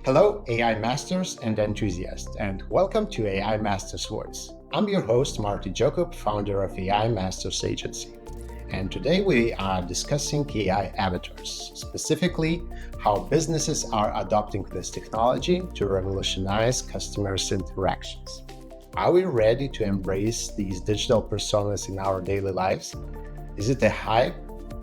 Hello, AI masters and enthusiasts, and welcome to AI Masters Voice. I'm your host, Martin Jokub, founder of AI Masters Agency. And today we are discussing AI avatars, specifically how businesses are adopting this technology to revolutionize customers' interactions. Are we ready to embrace these digital personas in our daily lives? Is it a hype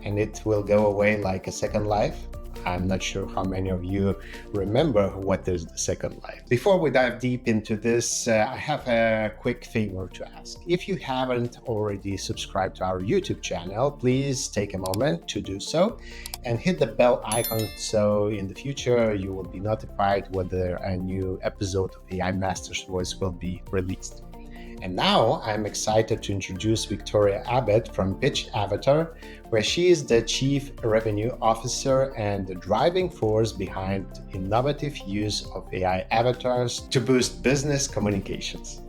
and it will go away like a second life? I'm not sure how many of you remember what is the second life. Before we dive deep into this, I have a quick favor to ask. If you haven't already subscribed to our YouTube channel, please take a moment to do so and hit the bell icon so in the future you will be notified whether a new episode of AI Masters Voice will be released. And now I'm excited to introduce Victoria Abed from Pitch Avatar, where she is the Chief Revenue Officer and the driving force behind innovative use of AI avatars to boost business communications.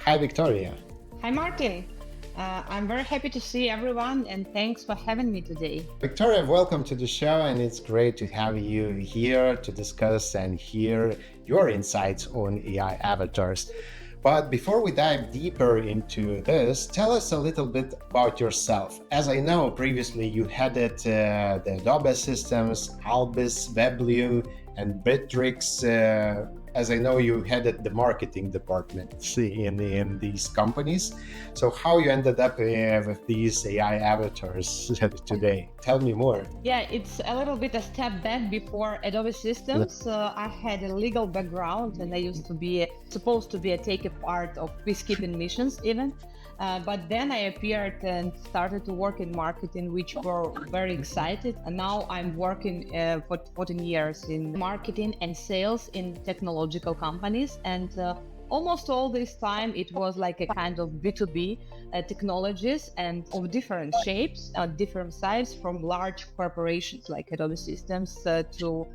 Hi, Victoria. Hi, Martin. I'm very happy to see everyone and thanks for having me today. Victoria, welcome to the show, and it's great to have you here to discuss and hear your insights on AI avatars. But before we dive deeper into this, tell us a little bit about yourself. As I know, previously you headed the Adobe Systems, Albis, Weblue, and Bitrix. As I know, you headed the marketing department in these companies. So how you ended up with these AI avatars today? Tell me more. Yeah, it's a little bit a step back before Adobe Systems. I had a legal background and I used to be supposed to take a part of peacekeeping missions even. But then I appeared and started to work in marketing, which were very excited. And now I'm working for 14 years in marketing and sales in technological companies. And almost all this time, it was like a kind of B2B technologies and of different shapes, different sizes, from large corporations like Adobe Systems to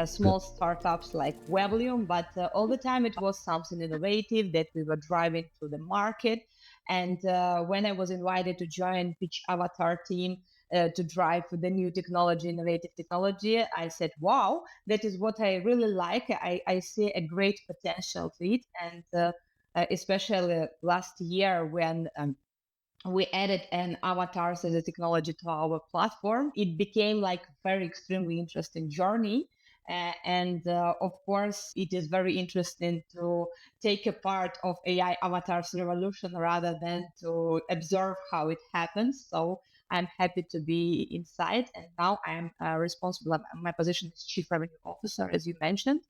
small startups like Weblue. But all the time, it was something innovative that we were driving to the market. And when I was invited to join Pitch Avatar team to drive the new technology, innovative technology, I said, wow, that is what I really like. I see a great potential to it. And especially last year when we added an avatars as a technology to our platform, it became like very extremely interesting journey. And of course, it is very interesting to take a part of AI avatars revolution rather than to observe how it happens. So I'm happy to be inside. And now I'm responsible. My position is Chief Revenue Officer, as you mentioned.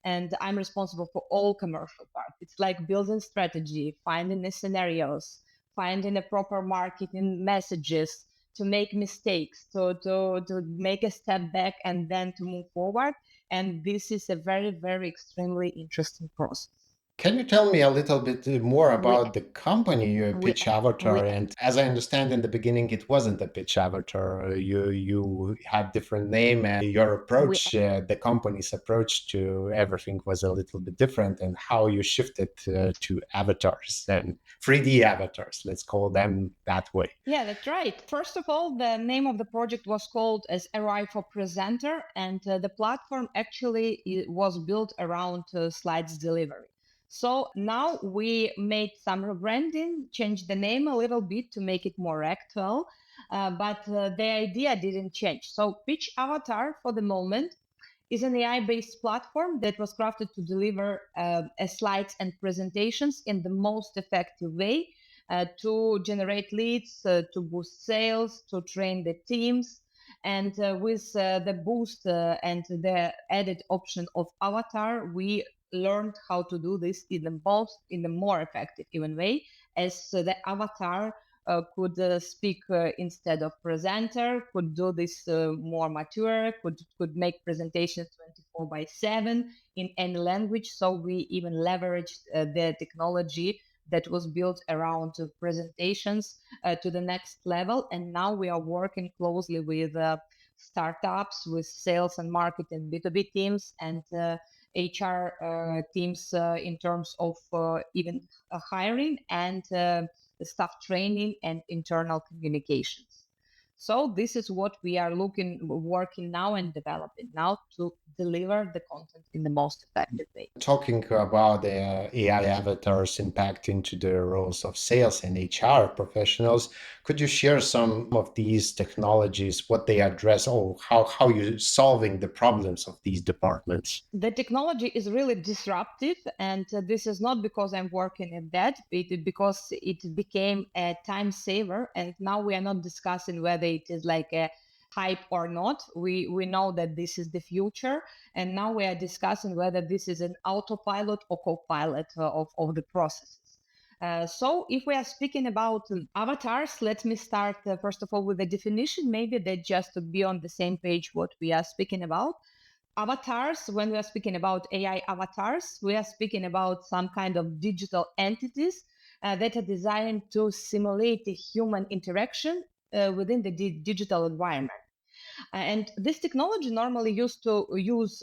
And I'm responsible for all commercial part. It's like building strategy, finding the scenarios, finding the proper marketing messages, to make mistakes, to make a step back and then to move forward. And this is a very, very extremely interesting process. Can you tell me a little bit more We, about the company, we, Pitch we, Avatar? And as I understand, in the beginning, it wasn't a Pitch Avatar. You had different name, and your we approach, the company's approach to everything was a little bit different. And how you shifted to avatars and 3D avatars, let's call them that way. Yeah, that's right. First of all, the name of the project was called as AI for Presenter, and the platform actually was built around slides delivery. So now we made some rebranding, changed the name a little bit to make it more actual, but the idea didn't change. So Pitch Avatar for the moment is an AI-based platform that was crafted to deliver slides and presentations in the most effective way, to generate leads, to boost sales, to train the teams. And with the boost and the added option of avatar, we learned how to do this in the more effective even way, as the avatar could speak instead of presenter, could do this more mature, could make presentations 24/7 in any language. So we even leveraged the technology that was built around presentations to the next level. And now we are working closely with startups, with sales and marketing B2B teams, and HR teams in terms of even hiring and staff training and internal communications. So this is what we are working now and developing now to deliver the content in the most effective way. Talking about the AI avatars impact into the roles of sales and HR professionals, could you share some of these technologies, what they address, or how you're solving the problems of these departments? The technology is really disruptive, and this is not because I'm working in that, because it became a time saver, and now we are not discussing whether it is like a hype or not. We know that this is the future, and now we are discussing whether this is an autopilot or co-pilot of the processes. So if we are speaking about avatars, let me start first of all with the definition, maybe that just to be on the same page what we are speaking about. Avatars, when we are speaking about AI avatars, we are speaking about some kind of digital entities that are designed to simulate a human interaction within the digital environment. And this technology normally used to use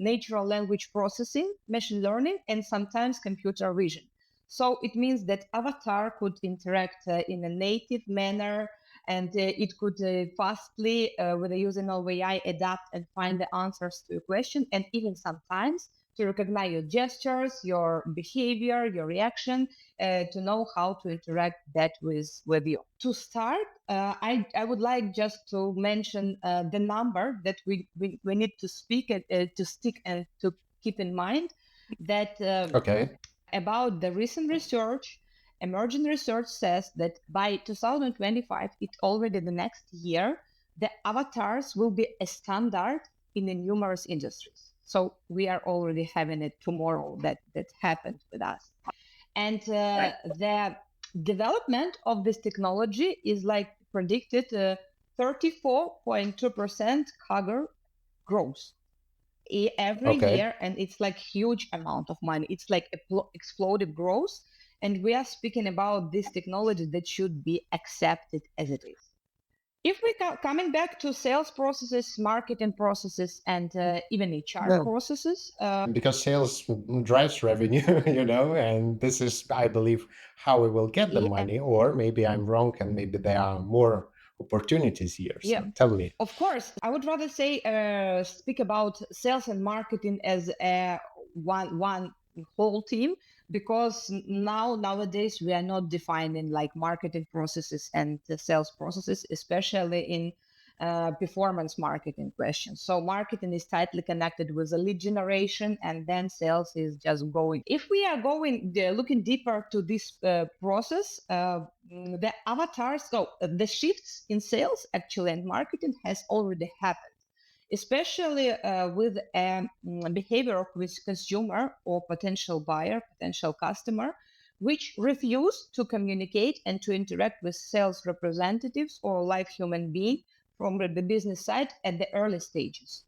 natural language processing, machine learning, and sometimes computer vision. So it means that avatar could interact in a native manner, and it could fastly, with the using of AI, adapt and find the answers to a question, and even sometimes to recognize your gestures, your behavior, your reaction, to know how to interact that with you. To start, I would like just to mention the number that we need to speak to stick and to keep in mind that Okay. about the recent research, emerging research says that by 2025, it's already the next year, the avatars will be a standard in the numerous industries. So we are already having it tomorrow that happened with us. And the development of this technology is like predicted 34.2% CAGR growth every Okay. year, and it's like huge amount of money. It's like exploded growth, and we are speaking about this technology that should be accepted as it is. If we coming back to sales processes, marketing processes, and even HR processes, Because sales drives revenue, and this is, I believe, how we will get the yeah, money. Or maybe I'm wrong, and maybe there are more opportunities here. yeah, So tell me. of course, I would rather say speak about sales and marketing as a one whole team, because nowadays we are not defining like marketing processes and the sales processes, especially in performance marketing questions. So marketing is tightly connected with the lead generation, and then sales is just going. If we are going looking deeper to this process, the avatars, so the shifts in sales actually and marketing has already happened, especially with behavior of consumer or potential buyer, potential customer, which refuse to communicate and to interact with sales representatives or live human being from the business side at the early stages,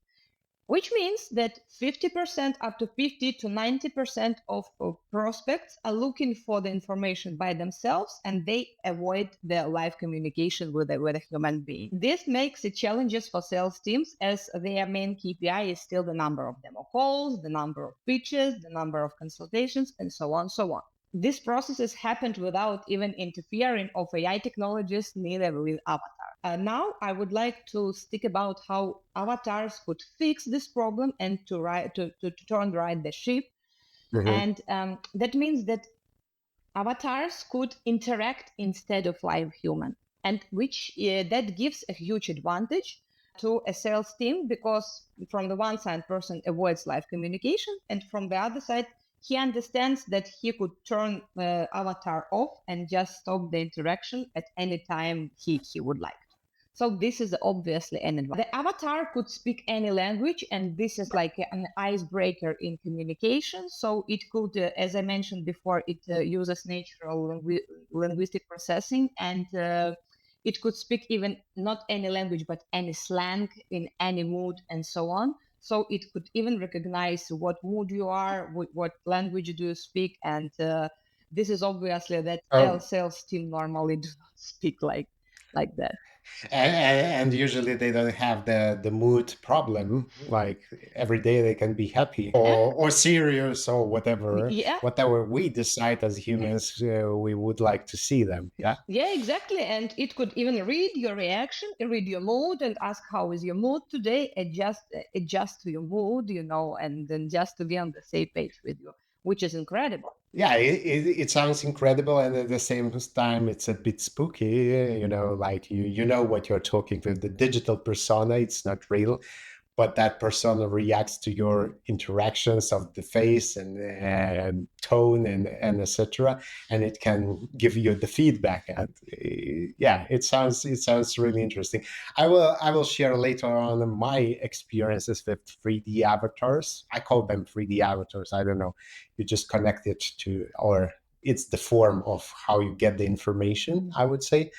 which means that 50% up to 50 to 90% of prospects are looking for the information by themselves, and they avoid the live communication with a human being. This makes it challenges for sales teams, as their main KPI is still the number of demo calls, the number of pitches, the number of consultations, and so on, so on. These processes happened without even interfering of AI technologies, neither with avatar. Now I would like to speak about how avatars could fix this problem and to turn right the ship. Mhm. And that means that avatars could interact instead of live human, and which that gives a huge advantage to a sales team, because from the one side person avoids live communication, and from the other side he understands that he could turn avatar off and just stop the interaction at any time he would like. So this is obviously an advantage. The avatar could speak any language, and this is like an icebreaker in communication. So it could, as I mentioned before, it uses natural linguistic processing, and it could speak even not any language, but any slang in any mood and so on. So it could even recognize what mood you are, what language do you speak, and this is obviously that Oh, sales team normally do not speak like. like that. And usually they don't have the mood problem. Like every day they can be happy or serious or Yeah, whatever we decide as humans we would like to see them. Yeah. yeah, exactly. And it could even read your reaction, read your mood, and ask how is your mood today. Adjust to your mood, and then just to be on the same page with you, which is incredible. Yeah, it sounds incredible, and at the same time, it's a bit spooky. Like you know what you're talking with the digital persona. It's not real, but that persona reacts to your interactions of the face and tone and etc. And it can give you the feedback. And yeah, it sounds really interesting. I will share later on my experiences with 3D avatars. I call them 3D avatars. I don't know. You just connect it to, or it's the form of how you get the information, I would say.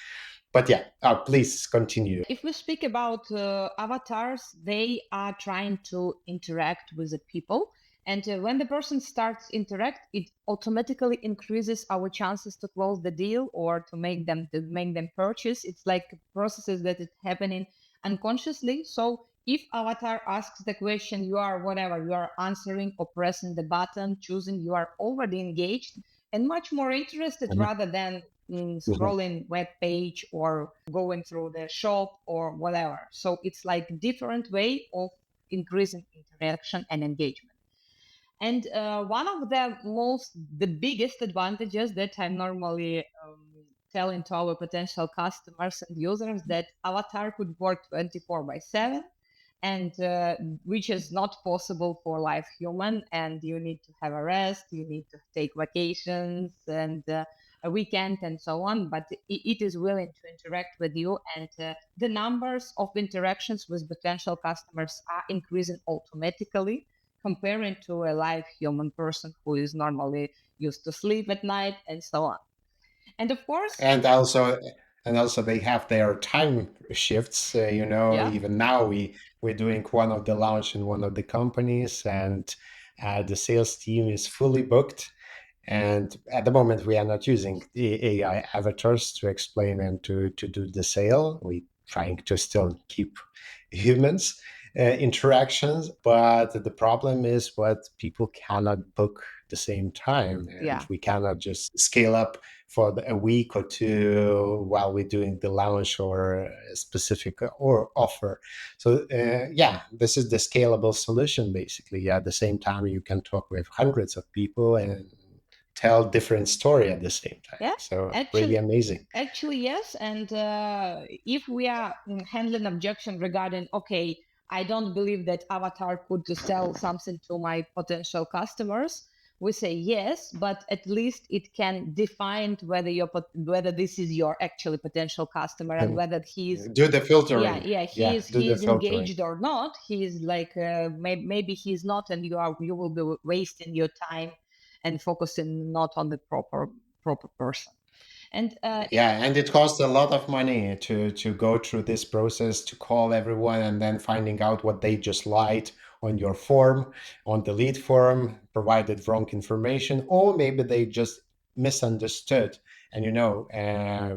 But yeah, please continue. If we speak about avatars, they are trying to interact with the people. And when the person starts interact, it automatically increases our chances to close the deal or to make them purchase. It's like processes that is happening unconsciously. So if avatar asks the question, you are whatever, you are answering or pressing the button, choosing, you are already engaged and much more interested Mhm. rather than Mhm. scrolling web page or going through the shop or whatever. So it's like different way of increasing interaction and engagement. And one of the biggest advantages that I'm normally telling to our potential customers and users that avatar could work 24 by 7 and which is not possible for live human, and you need to have a rest, you need to take vacations and a weekend and so on, but it is willing to interact with you, and the numbers of interactions with potential customers are increasing automatically comparing to a live human person who is normally used to sleep at night and so on. And of course, And also they have their time shifts. yeah, Even now we're doing one of the launch in one of the companies, and the sales team is fully booked. And at the moment, we are not using the AI avatars to explain and to do the sale. We're trying to still keep humans interactions, but the problem is what people cannot book the same time, and yeah. we cannot just scale up for a week or two while we're doing the launch or a specific or offer. So yeah, this is the scalable solution basically. At the same time, you can talk with hundreds of people and tell different story at the same time. Yeah, So really actually, amazing. yes. And if we are handling objection regarding, okay, I don't believe that Avatar could sell something to my potential customers, we say yes, but at least it can define whether whether this is your actually potential customer and And whether he's do the yeah, filtering. yeah, Yeah, do he the is filtering. engaged or not. He is like maybe he's not, and you will be wasting your time and focusing not on the proper person. And Yeah, and it costs a lot of money to go through this process, to call everyone and then finding out what they just lied on your form, on the lead form, provided wrong information, or maybe they just misunderstood. And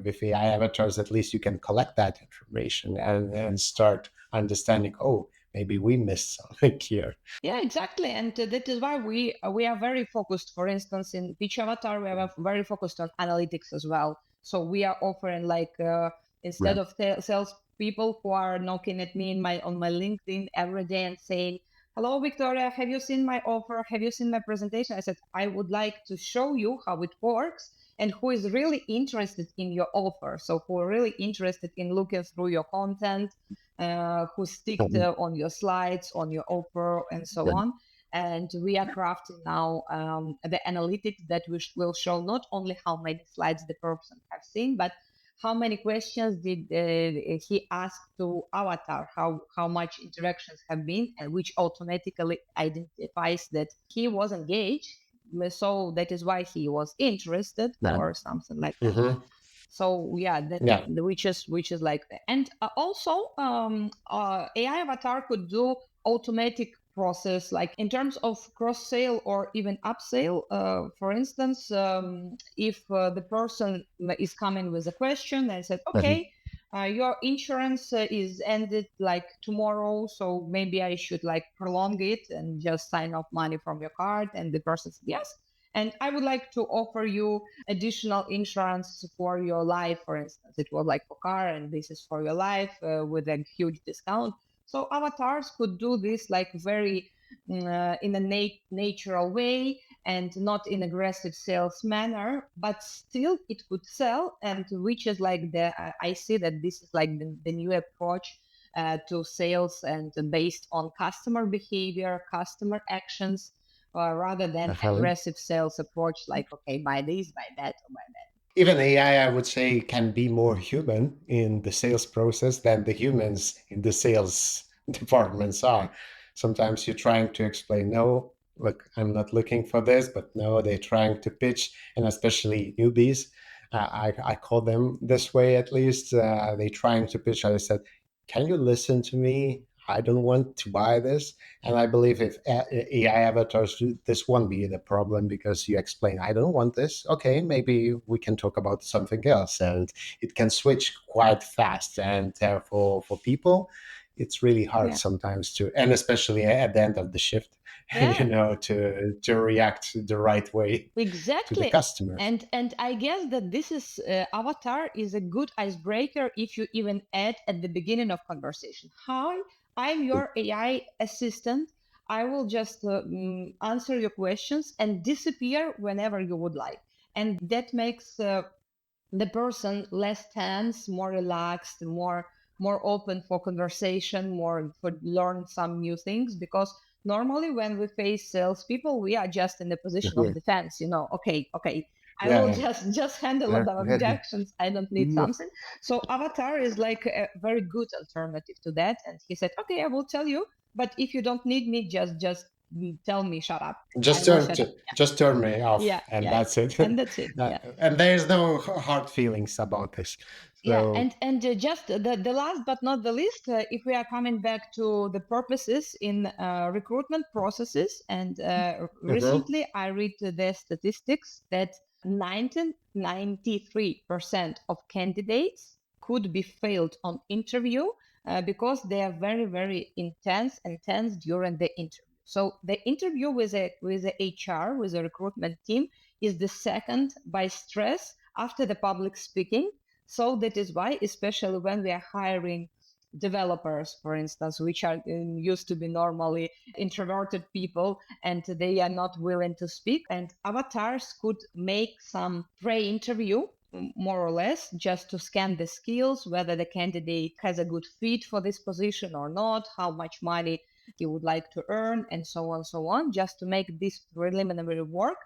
with AI avatars, at least you can collect that information and start understanding, oh, maybe we missed something here. yeah, exactly. And that is why we are very focused. For instance, in Pitch Avatar, we are very focused on analytics as well. So we are offering like instead Right. of sales people who are knocking at me on my LinkedIn every day and saying, "Hello, Victoria, have you seen my offer? Have you seen my presentation?" I said, "I would like to show you how it works and who is really interested in your offer. So who are really interested in looking through your content, who sticked Mhm. on your slides, on your offer, and so Right. on." And we are crafting now the analytics that will show not only how many slides the person has seen, but how many questions did he ask to Avatar, how much interactions have been, and which automatically identifies that he was engaged. So that is why he was interested Right. or something like that. Mhm. So yeah, that Yeah. which is like that. And also AI avatar could do automatic process like in terms of cross sale or even upsell. For instance, if the person is coming with a question and said, Mhm. okay, your insurance is ended like tomorrow, so maybe I should like prolong it and just sign off money from your card. And the person said yes. And I would like to offer you additional insurance for your life, for instance. It was like for car, and this is for your life with a huge discount. So avatars could do this like very in a natural way and not in aggressive sales manner, but still it could sell. And which is like I see that this is like the new approach to sales, and based on customer behavior, customer actions, rather than Definitely. aggressive sales approach like, okay, buy this, buy that, or buy that. Even AI, I would say, can be more human in the sales process than the humans in the sales departments are. Sometimes you're trying to explain, no, look, I'm not looking for this, but no, they're trying to pitch, and especially newbies. I call them this way at least. They're trying to pitch. I said, can you listen to me? I don't want to buy this. And I believe if AI avatars do, this won't be the problem because you explain, I don't want this. Okay, maybe we can talk about something else. And it can switch quite fast. And for people, it's really hard Yeah. sometimes to, and especially at the end of the shift, Yeah. to react the right way to the Exactly. customers. And I guess that this is avatar is a good icebreaker if you even add at the beginning of conversation. Hi, I'm your AI assistant. I will just answer your questions and disappear whenever you would like. And that makes the person less tense, more relaxed, more open for conversation, more for learn some new things. Because normally when we face salespeople, we are just in the position of Yeah, defense. Okay, okay, I will yeah, just handle yeah, the yeah. objections. I don't need something. So Avatar is like a very good alternative to that. And he said, okay, I will tell you, but if you don't need me, just tell me, shut up. I Just will turn, shut up. just turn me off, Yeah, and yeah, yeah. that's it. And that's it. Yeah. And there's no hard feelings about this. Yeah, So, and just the last but not the least, if we are coming back to the purposes in recruitment processes, and mhm. recently I read the statistics that 93% of candidates could be failed on interview because they are very very intense and tense during the interview. So the interview with a HR, with a recruitment team, is the second by stress after the public speaking. So that is why, especially when we are hiring developers, for instance, which are used to be normally introverted people and they are not willing to speak, and avatars could make some pre-interview, more or less, just to scan the skills, whether the candidate has a good fit for this position or not, how much money he would like to earn, and so on, just to make this preliminary work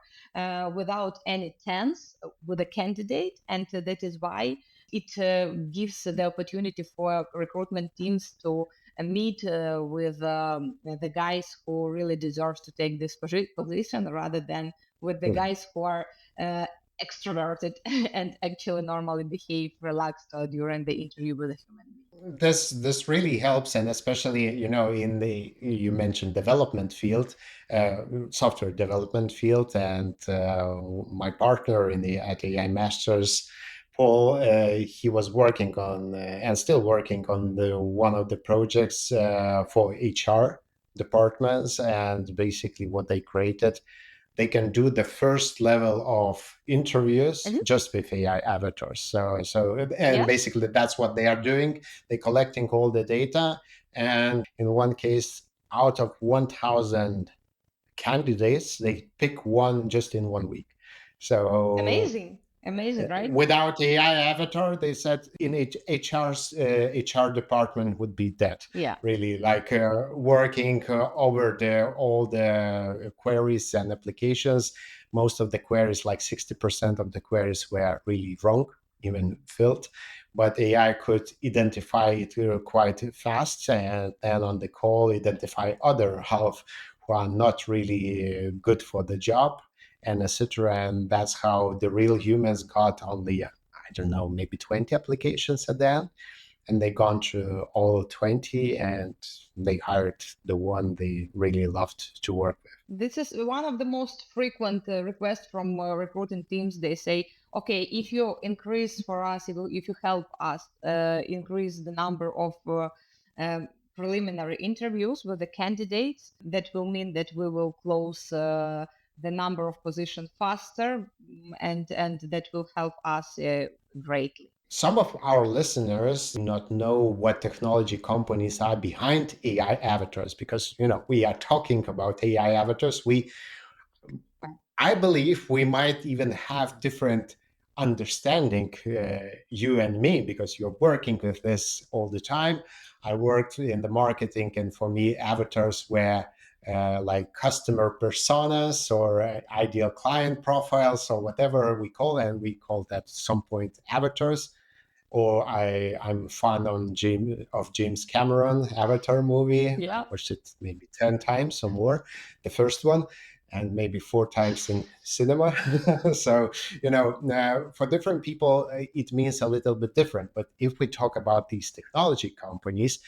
without any tense with the candidate. And that is why it gives the opportunity for recruitment teams to meet with the guys who really deserve to take this position, rather than with the guys who are extroverted and actually normally behave relaxed during the interview with a human being. this really helps, and especially in the you mentioned development field, software development field, and my partner in the at AI Masters, Paul, he was working on and still working on the one of the projects for HR departments, and basically what they created, they can do the first level of interviews Mhm. just with AI avatars. And Yes, basically that's what they are doing. They're collecting all the data, and in one case, out of 1,000 candidates, they pick one just in 1 week. So amazing, amazing, right? without AI avatar, they said in HR's HR department would be dead. Yeah, Really, like working over all the queries and applications. Most of the queries, like 60% of the queries, were really wrong, even filled. But AI could identify it quite fast, and on the call identify other half who are not really good for the job, and etc. And that's how the real humans got only, I don't know, maybe 20 applications at the end. And they gone through all 20, and they hired the one they really loved to work with. this is one of the most frequent requests from recruiting teams. They say, okay, if you increase for us, if you help us increase the number of um, preliminary interviews with the candidates, that will mean that we will close the number of positions faster, and that will help us greatly. Some of our listeners do not know what technology companies are behind AI avatars because, we are talking about AI avatars. I believe we might even have different understanding, you and me, because you're working with this all the time. I worked in the marketing, and for me, avatars were like customer personas or ideal client profiles or whatever we call, and we called at some point avatars. Or I'm fan of James Cameron Avatar movie. I Yeah. watched it maybe 10 times or more, the first one, and maybe 4 times in cinema. So, for different people, it means a little bit different. But if we talk about these technology companies,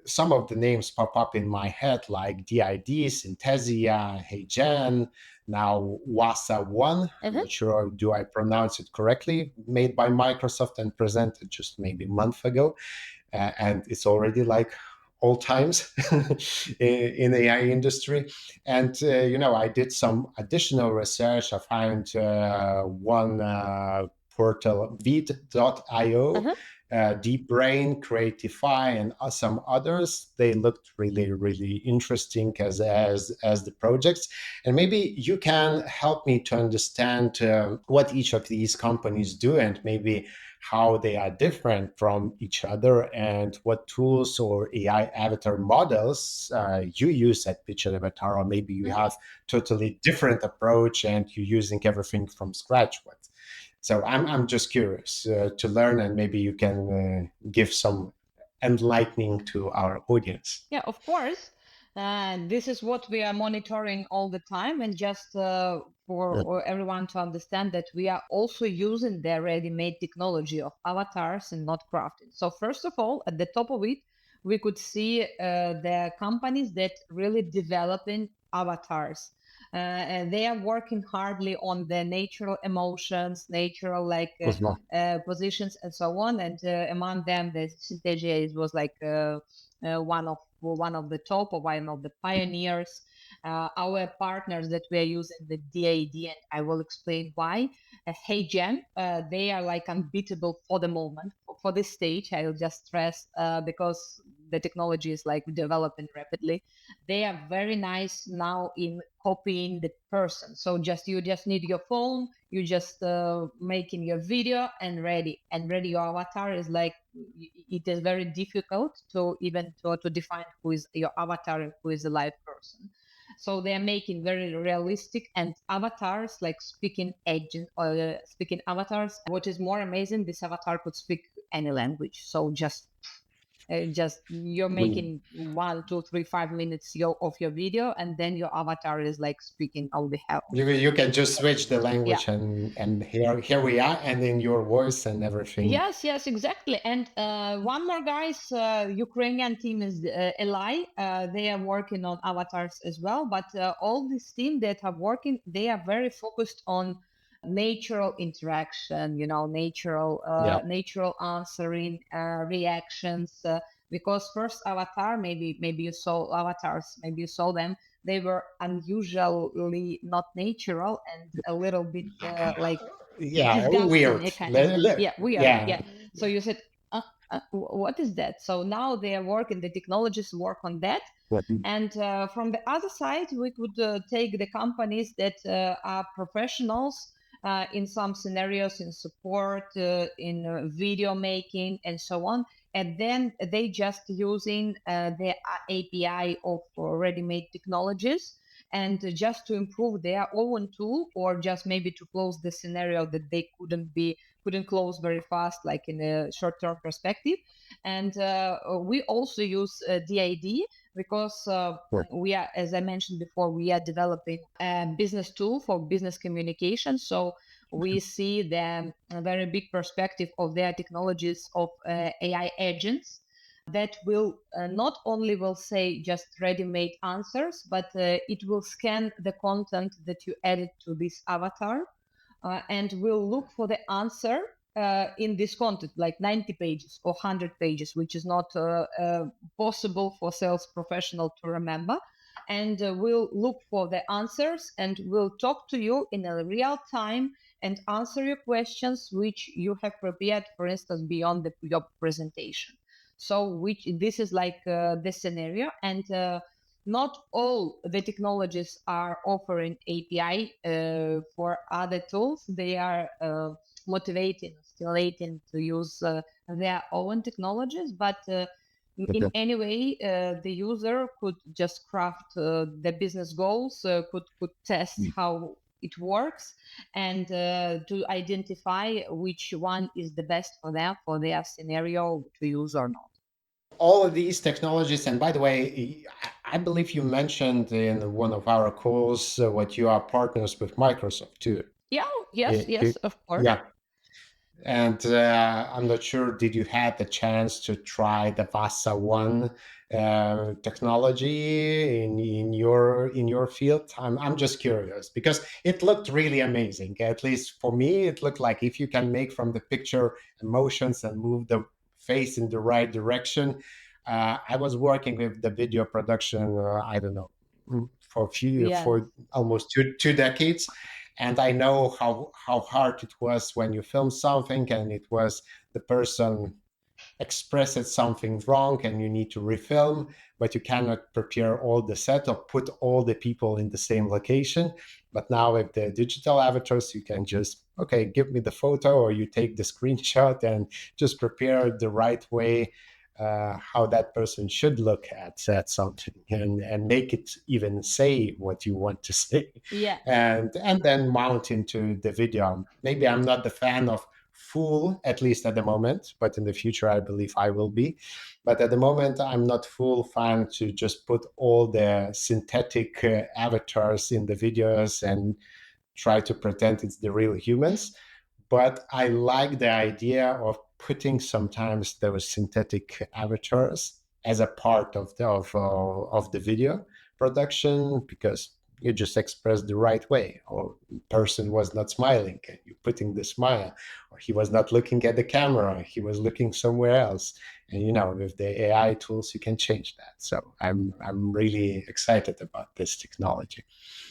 some of the names pop up in my head, like DID, Synthesia, HeyGen, now Wasa One. I'm Mhm. not sure do I pronounce it correctly. Made by Microsoft and presented just maybe a month ago, and it's already like all times in AI industry. And I did some additional research. I found one portal, Vid.io, Mhm. Deep Brain, Creatify, and some others. They looked really, really interesting as the projects. And maybe you can help me to understand what each of these companies do, and maybe how they are different from each other, and what tools or AI avatar models you use at Pitch Avatar, or maybe you Mhm. have totally different approach and you're using everything from scratch. So I'm just curious to learn, and maybe you can give some enlightening to our audience. Yeah, of course. This is what we are monitoring all the time, and just for everyone to understand that we are also using the ready-made technology of avatars and not crafting. So first of all, at the top of it, we could see the companies that really developing avatars. And they are working hardly on the natural emotions, natural Mhm. positions, and so on. And among them, the Synthesia was like one of the top or one of the pioneers. Our partners that we are using the DAD, and I will explain why. HeyGen, they are like unbeatable for the moment, for this stage. I will just stress because the technology is like developing rapidly. They are very nice now in copying the person. So you just need your phone, you just making your video and ready. Your avatar is like, it is very difficult to even to define who is your avatar and who is a live person. So they are making very realistic and avatars, like speaking agent or speaking avatars. What is more amazing, this avatar could speak any language. So just you're making 1, 2, 3, 5 minutes of your video, and then your avatar is like speaking all the hell. You can just switch the Yeah. language, and here we are, and in your voice and everything. Yes, yes, exactly. And one more, guys, Ukrainian team is Eli. They are working on avatars as well. But all this team that are working, they are very focused on natural interaction. Yeah. Natural answering, reactions. Because first avatar, maybe you saw avatars, maybe you saw them. They were unusually not natural and a little bit like Yeah, disgusting, weird. yeah, weird, Yeah. yeah. So you said, what is that? So now they are working, the technologists work on that. And from the other side, we could take the companies that are professionals in some scenarios, in support, in video making, and so on. And then they just using the API of ready-made technologies, and just to improve their own tool, or just maybe to close the scenario that they couldn't close very fast, like in a short-term perspective. And we also use DID because we are, as I mentioned before, we are developing a business tool for business communication. So we see the very big perspective of their technologies of AI agents that will not only will say just ready-made answers, but it will scan the content that you added to this avatar, and will look for the answer in this content, like 90 pages or 100 pages, which is not possible for sales professional to remember. And we'll look for the answers and we'll talk to you in a real time and answer your questions which you have prepared, for instance, beyond your presentation. So which this is like the scenario, and not all the technologies are offering API for other tools. They are motivating, stimulating to use their own technologies, but in any way, the user could just craft the business goals, could test how it works, and to identify which one is the best for them, for their scenario to use or not. All of these technologies, and by the way, I believe you mentioned in one of our calls what you are partners with Microsoft too. Yeah, yes, yes, of course. Yeah. And I'm not sure, did you have the chance to try the VASA One technology in your field? I'm just curious because it looked really amazing. At least for me, it looked like if you can make from the picture emotions and move the face in the right direction. I was working with the video production. I don't know, Yes. for almost two decades, and I know how hard it was when you film something and it was the person expressed something wrong and you need to refilm, but you cannot prepare all the set or put all the people in the same location. But now with the digital avatars, you can just, okay, give me the photo, or you take the screenshot and just prepare the right way how that person should look at something, and make it even say what you want to say, Yeah. and then mount into the video. Maybe I'm not the fan of full, at least at the moment, but in the future I believe I will be. But at the moment I'm not full fan to just put all the synthetic avatars in the videos and try to pretend it's the real humans. But I like the idea of putting sometimes those synthetic avatars as a part of the video production, because you just express the right way, or person was not smiling and you're putting the smile, or he was not looking at the camera, he was looking somewhere else. And with the AI tools you can change that. So I'm really excited about this technology.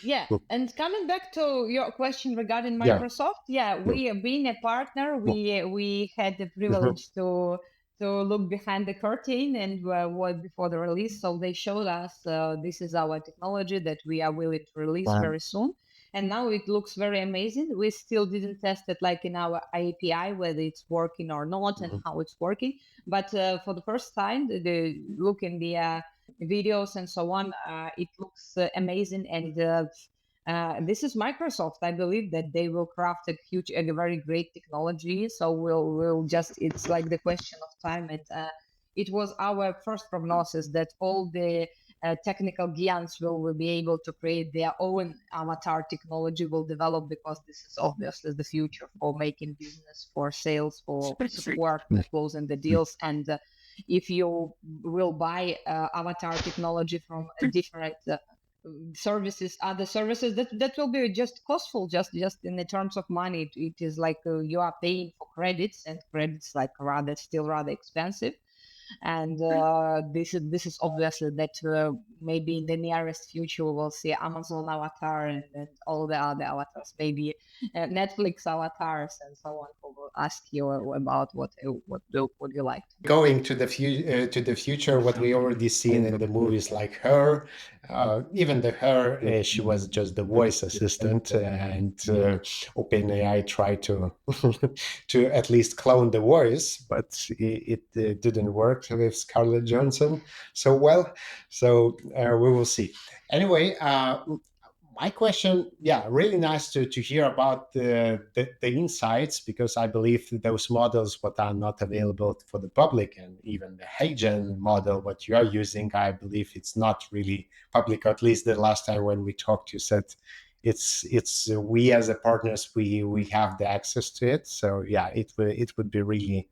Yeah, and coming back to your question regarding Yeah. Microsoft, yeah, we being a partner, we had the privilege to look behind the curtain and what before the release. So they showed us this is our technology that we are willing to release very soon, and now it looks very amazing. We still didn't test it like in our API whether it's working or not and how it's working, but for the first time, the look in the videos and so on, it looks amazing. And this is Microsoft. I believe that they will craft a very great technology. So we'll just, it's like the question of time. And it was our first prognosis that all the technical giants will be able to create their own avatar technology, will develop, because this is obviously the future for making business, for sales, for support, closing the deals. And if you will buy avatar technology from a different services, other services, that will be just costful, just in the terms of money. It is like you are paying for credits, and credits like rather expensive. And this is obviously that maybe in the nearest future we will see Amazon avatar, and all the other avatars, maybe Netflix avatars and so on, who will ask you about what would you like. Going to the future, what we already seen in the movies like Her, even the Her, she was just the voice assistant, and OpenAI tried to to at least clone the voice, but it didn't work with Scarlett Johansson so well. So we will see. Anyway, my question, yeah, really nice to hear about the insights, because I believe those models what are not available for the public, and even the Heigen model what you are using, I believe it's not really public. At least the last time when we talked, you said it's we as a partners, we have the access to it. So yeah, it would be really.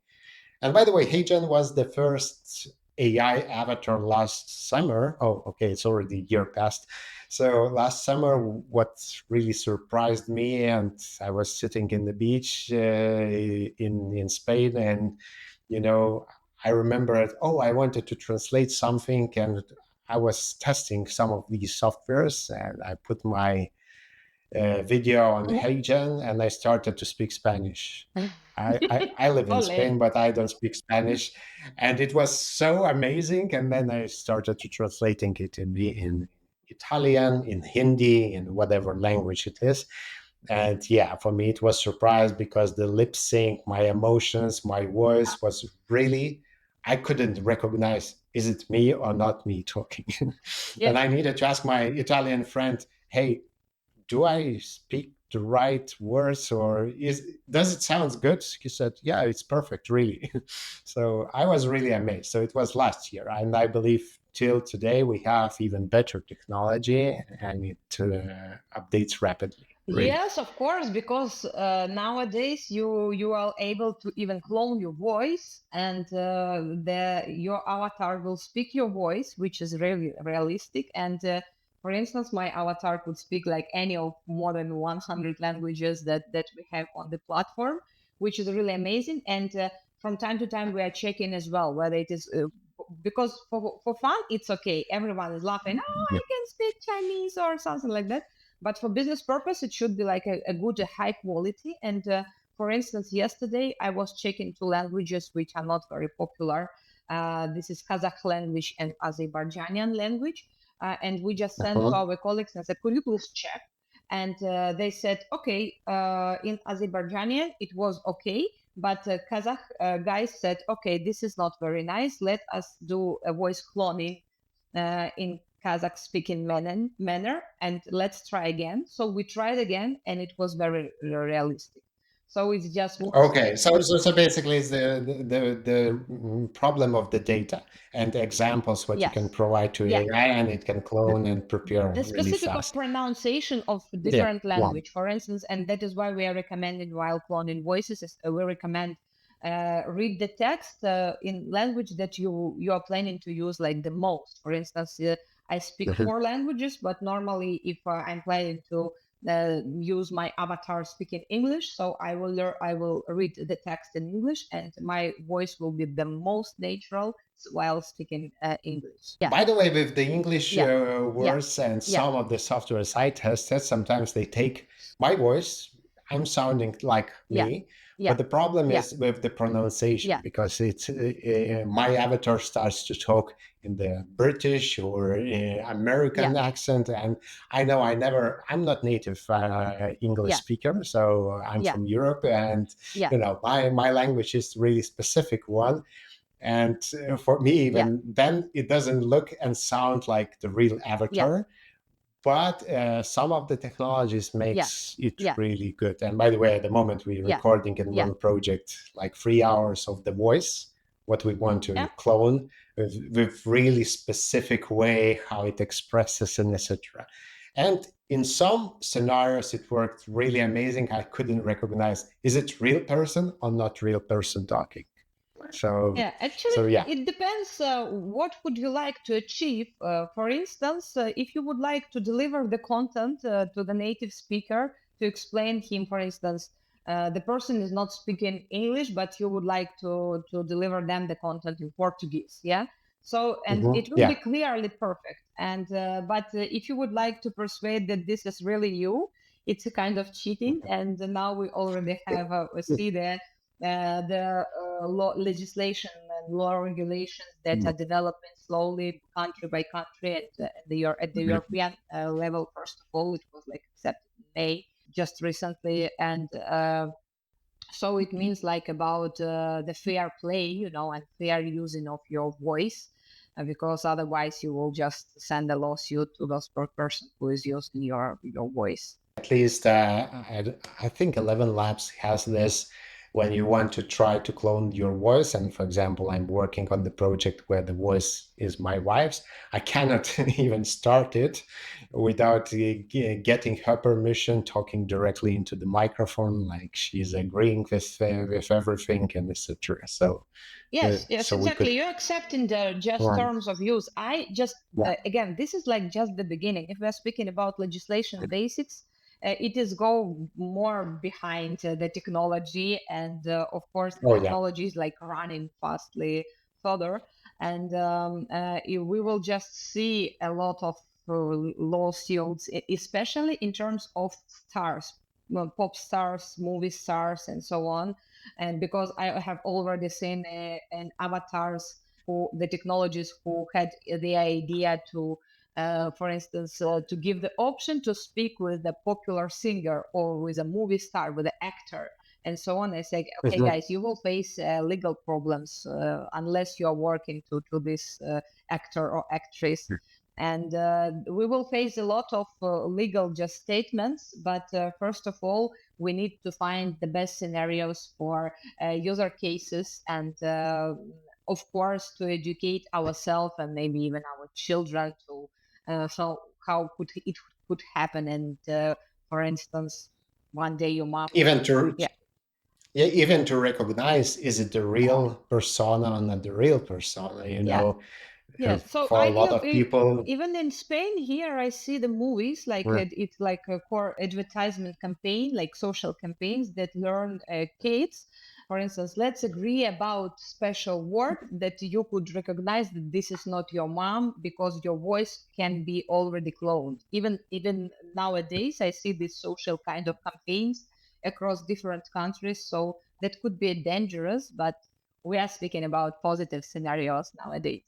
And by the way, Heigen was the first AI avatar last summer. Oh, okay, it's already a year past. So last summer, what really surprised me, and I was sitting in the beach in Spain, and you know, I remembered, oh, I wanted to translate something, and I was testing some of these softwares, and I put my video on HeyGen, and I started to speak Spanish. I live in Ole. Spain, but I don't speak Spanish, and it was so amazing. And then I started to translating it in Italian, in Hindi, in whatever language it is. And yeah, for me it was surprise because the lip sync, my emotions, my voice was really, I couldn't recognize, is it me or not me talking? Yeah. And I needed to ask my Italian friend, hey, do I speak the right words or does it sound good? He said, yeah, it's perfect, really. So I was really amazed. So it was last year, and I believe till today we have even better technology, and it updates rapidly, really. Yes, of course, because nowadays you are able to even clone your voice, and the your avatar will speak your voice, which is really realistic. And for instance, my avatar could speak like any of more than 100 languages that we have on the platform, which is really amazing. And from time to time, we are checking as well whether it is. Because for fun, it's okay. Everyone is laughing. Oh, Yeah. I can speak Chinese or something like that, but for business purpose it should be like a good high quality. And for instance, yesterday I was checking two languages which are not very popular. This is Kazakh language and Azerbaijani language. And we just sent to Uh-huh. our colleagues and said, could you please check? And they said, okay, in Azerbaijani it was okay, but Kazakh guys said, okay, this is not very nice, let us do a voice cloning in Kazakh speaking manner, and let's try again. So we tried again, and it was very realistic. So it's just one Okay, step. so basically, it's the problem of the data and examples what you can Yes. provide to Yeah. AI, and it can clone and prepare The really specific of fast. pronunciation of Yeah, different one. language, for instance, and that is why we are recommending while cloning voices is we recommend read the text in language that you are planning to use like the most. For instance, I speak Mhm. four languages, but normally if I'm planning to use my avatar speaking English, so I will read the text in English, and my voice will be the most natural while speaking English. Yeah, By the way, with the English yeah, yeah, words and yeah, some of the softwares I tested, sometimes they take my voice. I'm sounding like yeah, me, yeah, but the problem yeah, is with the pronunciation yeah, because it's my avatar starts to talk in the British or yeah, American accent, and I'm not native English yeah, speaker, so I'm yeah, from Europe, and yeah, my language is really specific one, and for me, yeah, even then, it doesn't look and sound like the real yeah, avatar. But some of the technologies yeah, makes it yeah, really good. And by the way, at the moment we're yeah, recording in yeah, one project like 3 hours of the voice, what we want yeah, to clone with really specific way how it expresses and etc. And in some scenarios, it worked really amazing. I couldn't recognize is it real person or not real person talking. So yeah. Actually, so yeah. it depends. What would you like to achieve? For instance, if you would like to deliver the content to the native speaker to explain him, for instance, the person is not speaking English, but you would like to deliver them the content in Portuguese. Yeah. So, and Mhm. it will be Yeah. clearly perfect. And but if you would like to persuade that this is really you, it's a kind of cheating. And now we already have see the legislation and law regulations that are developing slowly country by country at the European level. First of all, it was like accepted in May just recently, and so it means like about the fair play, and fair using of your voice, because otherwise you will just send a lawsuit to those person who is using your voice. At least I think 11 Labs has this. when you want to try to clone your voice, and for example, I'm working on the project where the voice is my wife's, I cannot even start it without getting her permission, talking directly into the microphone, like she's agreeing with everything, and etc. Yes, yes, So we could, exactly. You're accepting the just right. terms of use. I just, Yeah. again, this is like just the beginning. If we're speaking about legislation basics, it is go more behind the technology. And of course, the Oh yeah. technology is like running fastly further. And we will just see a lot of lawsuits, especially in terms of stars, pop stars, movie stars, and so on. And because I have already seen an avatars who the technologies who had the idea to for instance, to give the option to speak with a popular singer or with a movie star, with an actor, and so on. I say, okay, Mhm. guys, you will face legal problems unless you are working to this actor or actress. And we will face a lot of legal just statements. But first of all, we need to find the best scenarios for user cases, and of course to educate ourselves and maybe even our children to so how could it could happen. And for instance, one day your mom, Even to, yeah, yeah, even to recognize, is it the real persona or not the real persona, yeah. Yes, so for a I lot look of people. even in Spain here. I see the movies like Yeah. it's like a core advertisement campaign, like social campaigns that learn kids. For instance, let's agree about special word that you could recognize that this is not your mom because your voice can be already cloned. Even nowadays, I see these social kind of campaigns across different countries. So that could be dangerous, but we are speaking about positive scenarios nowadays.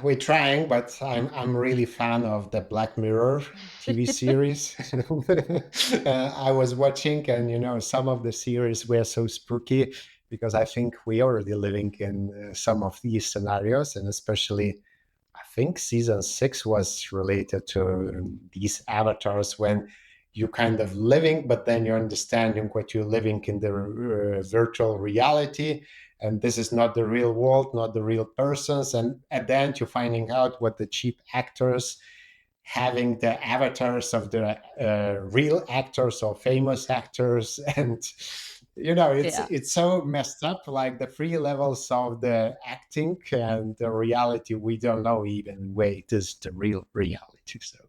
We're trying, but I'm really fan of the Black Mirror TV series. I was watching, and some of the series were so spooky because I think we already living in some of these scenarios, and especially I think season 6 was related to these avatars when you kind of living, but then you're understanding what you're living in the virtual reality. And this is not the real world, not the real persons. And at the end, you're finding out what the cheap actors having the avatars of the real actors or famous actors. And it's Yeah. it's so messed up, like the three levels of the acting and the reality, we don't know even where it is the real reality. So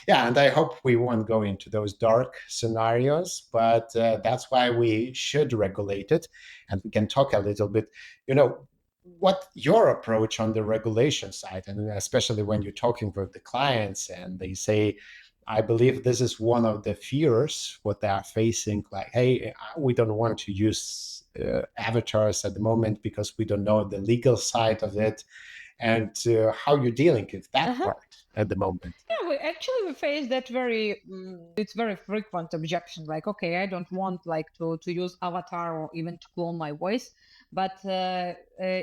yeah, and I hope we won't go into those dark scenarios, but that's why we should regulate it. And we can talk a little bit, what your approach on the regulation side, and especially when you're talking with the clients and they say, I believe this is one of the fears what they are facing, like, hey, we don't want to use avatars at the moment because we don't know the legal side of it, and how you're dealing with that Uh-huh. part at the moment. Yeah, we face that very it's very frequent objection. Like, okay, I don't want like to use avatar or even to clone my voice, but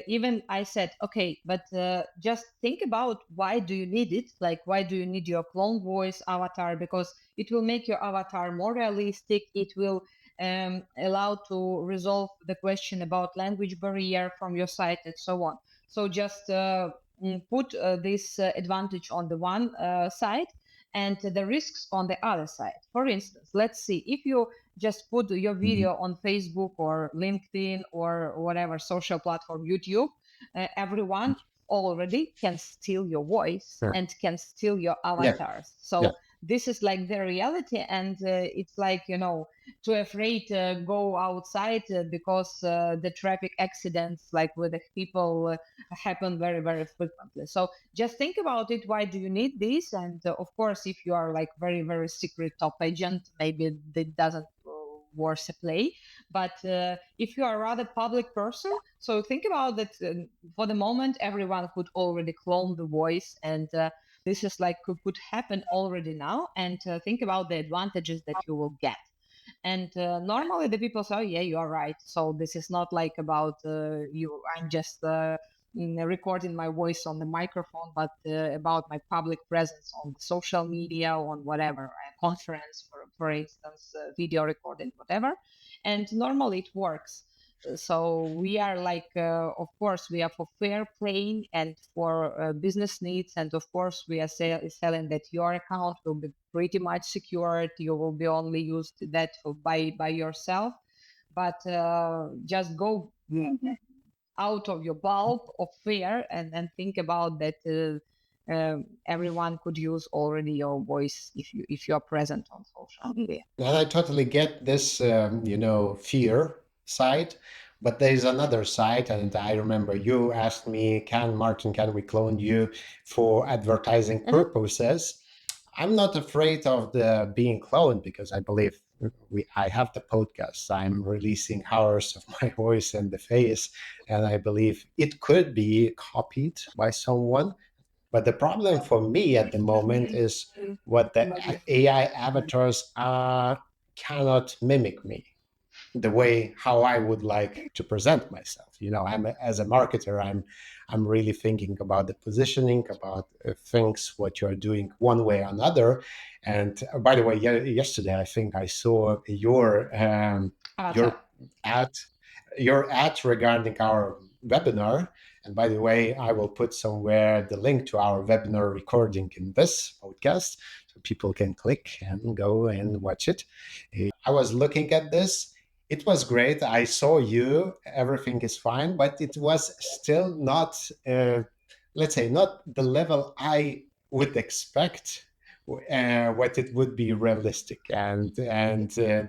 even I said, okay, but just think about why do you need it? Like, why do you need your clone voice avatar? Because it will make your avatar more realistic. It will allow to resolve the question about language barrier from your site and so on. So just put this advantage on the one side and the risks on the other side. For instance, let's see, if you just put your Mhm. video on Facebook or LinkedIn or whatever social platform, YouTube, everyone already can steal your voice Sure. and can steal your Yeah, avatars. yeah. So this is like the reality. And it's like, too afraid to go outside because the traffic accidents like with the people happen very very frequently. So just think about it, why do you need this? And of course, if you are like very very secret top agent, maybe that doesn't worth a play. But if you are a rather public person, so think about that. For the moment, everyone could already clone the voice, and this is like could happen already now. And think about the advantages that you will get. And normally the people say, oh, yeah, you are right. So this is not like about you, I'm just recording my voice on the microphone, but about my public presence on social media, on whatever, a conference, for instance, video recording, whatever. and normally it works. So we are like, of course, we are for fair playing and for business needs, and of course we are selling that your account will be pretty much secured. You will be only used that by yourself, but just go out of your bulb of fear and think about that. Everyone could use already your voice if you are present on social media. And I totally get this, fear side, but there is another side. And I remember you asked me, Martin, can we clone you for advertising Mhm. purposes? I'm not afraid of the being cloned because I believe I have the podcast. I'm releasing hours of my voice and the face, and I believe it could be copied by someone. But the problem for me at the moment is what the AI avatars cannot mimic me the way how I would like to present myself. As a marketer, I'm really thinking about the positioning, about things what you're doing one way or another. And by the way, yesterday I think I saw your Avatar. ad your ad regarding our webinar. And by the way, I will put somewhere the link to our webinar recording in this podcast so people can click and go and watch it. I was looking at this. It was great. I saw you. Everything is fine, but it was still not, let's say, not the level I would expect. What it would be realistic, and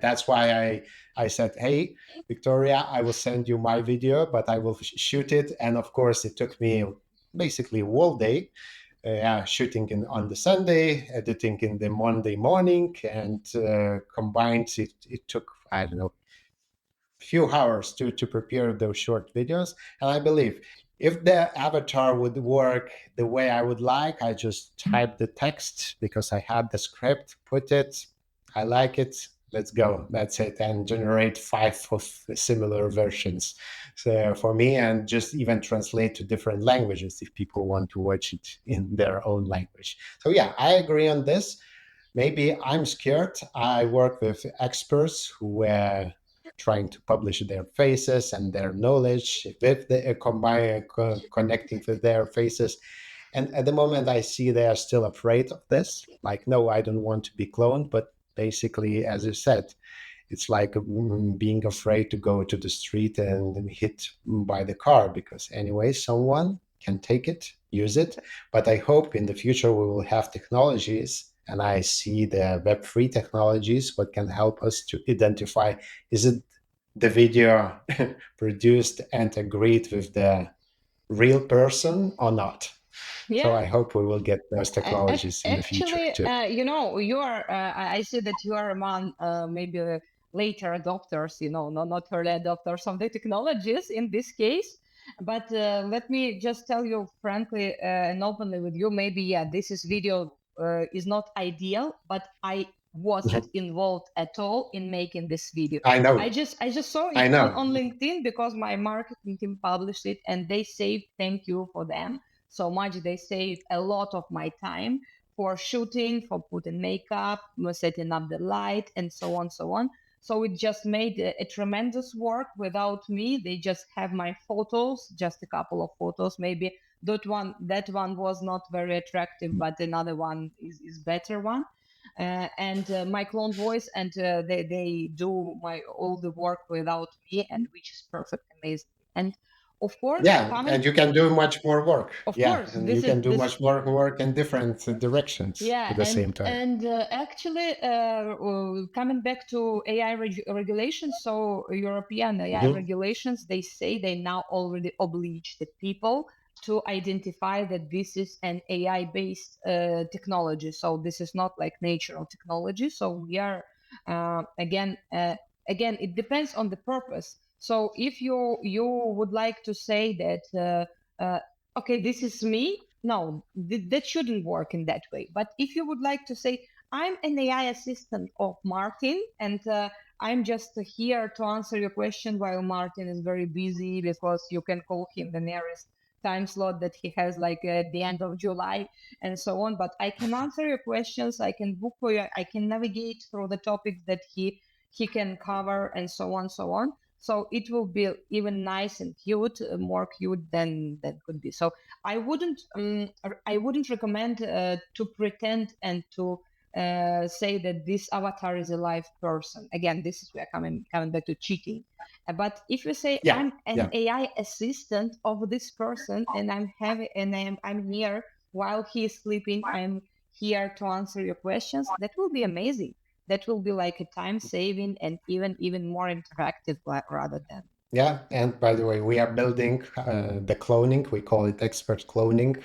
that's why I said, hey, Victoria, I will send you my video, but I will shoot it. And of course, it took me basically a whole day shooting on the Sunday, editing in the Monday morning, and combined, it took, I don't know, few hours to prepare those short videos. And I believe if the avatar would work the way I would like, I just type the text because I have the script, put it, I like it, let's go. That's it. And generate 5 of similar versions. So for me, and just even translate to different languages if people want to watch it in their own language. So yeah, I agree on this. Maybe I'm scared. I work with experts who were trying to publish their faces and their knowledge with the connecting with their faces. And at the moment, I see they are still afraid of this. Like, no, I don't want to be cloned. But basically, as you said, it's like being afraid to go to the street and hit by the car because anyway, someone can take it, use it. But I hope in the future we will have technologies, and I see the Web3 technologies, what can help us to identify, is it the video produced and agreed with the real person or not? So Yeah. I hope we will get those technologies in the future Actually, too. you are. I see that you are among maybe later adopters. not early adopters of the technologies in this case. But let me just tell you frankly and openly with you. Maybe this is video is not ideal, but I wasn't involved at all in making this video. I I know, just I just saw it I know. on LinkedIn because my marketing team published it, and they say thank you for them so much. They save a lot of my time for shooting, for putting makeup, setting up the light, and so on, so on. So it just made a tremendous work without me. They just have my photos, just a couple of photos. Maybe that one was not very attractive, but another one is better one. And my clone voice, and they do my all the work without me, and which is perfect, amazing. And of course, Yeah, coming and you can do much more work. of Yeah, course, and you this is can do this. much more work in different directions Yeah, at the and same time. and actually, coming back to AI regulations, so European AI Mhm. regulations, they say they now already oblige the people to identify that this is an AI-based technology. So this is not like natural technology. So we are again, it depends on the purpose. So if you would like to say that. Okay, this is me. No, that shouldn't work in that way. But if you would like to say, I'm an AI assistant of Martin, and I'm just here to answer your question while Martin is very busy because you can call him the nearest time slot that he has, like at the end of July and so on. But I can answer your questions. I can book for you. I can navigate through the topics that he can cover, and so on, so on. So it will be even nice and cute, more cute than that could be. So I wouldn't recommend to pretend and to say that this avatar is a live person. Again, this is where coming back to cheating. But if you say Yeah, I'm an yeah. AI assistant of this person, and I'm here while he is sleeping, I'm here to answer your questions, that will be amazing. That will be like a time saving and even more interactive rather than. Yeah, and by the way, we are building the cloning. We call it expert cloning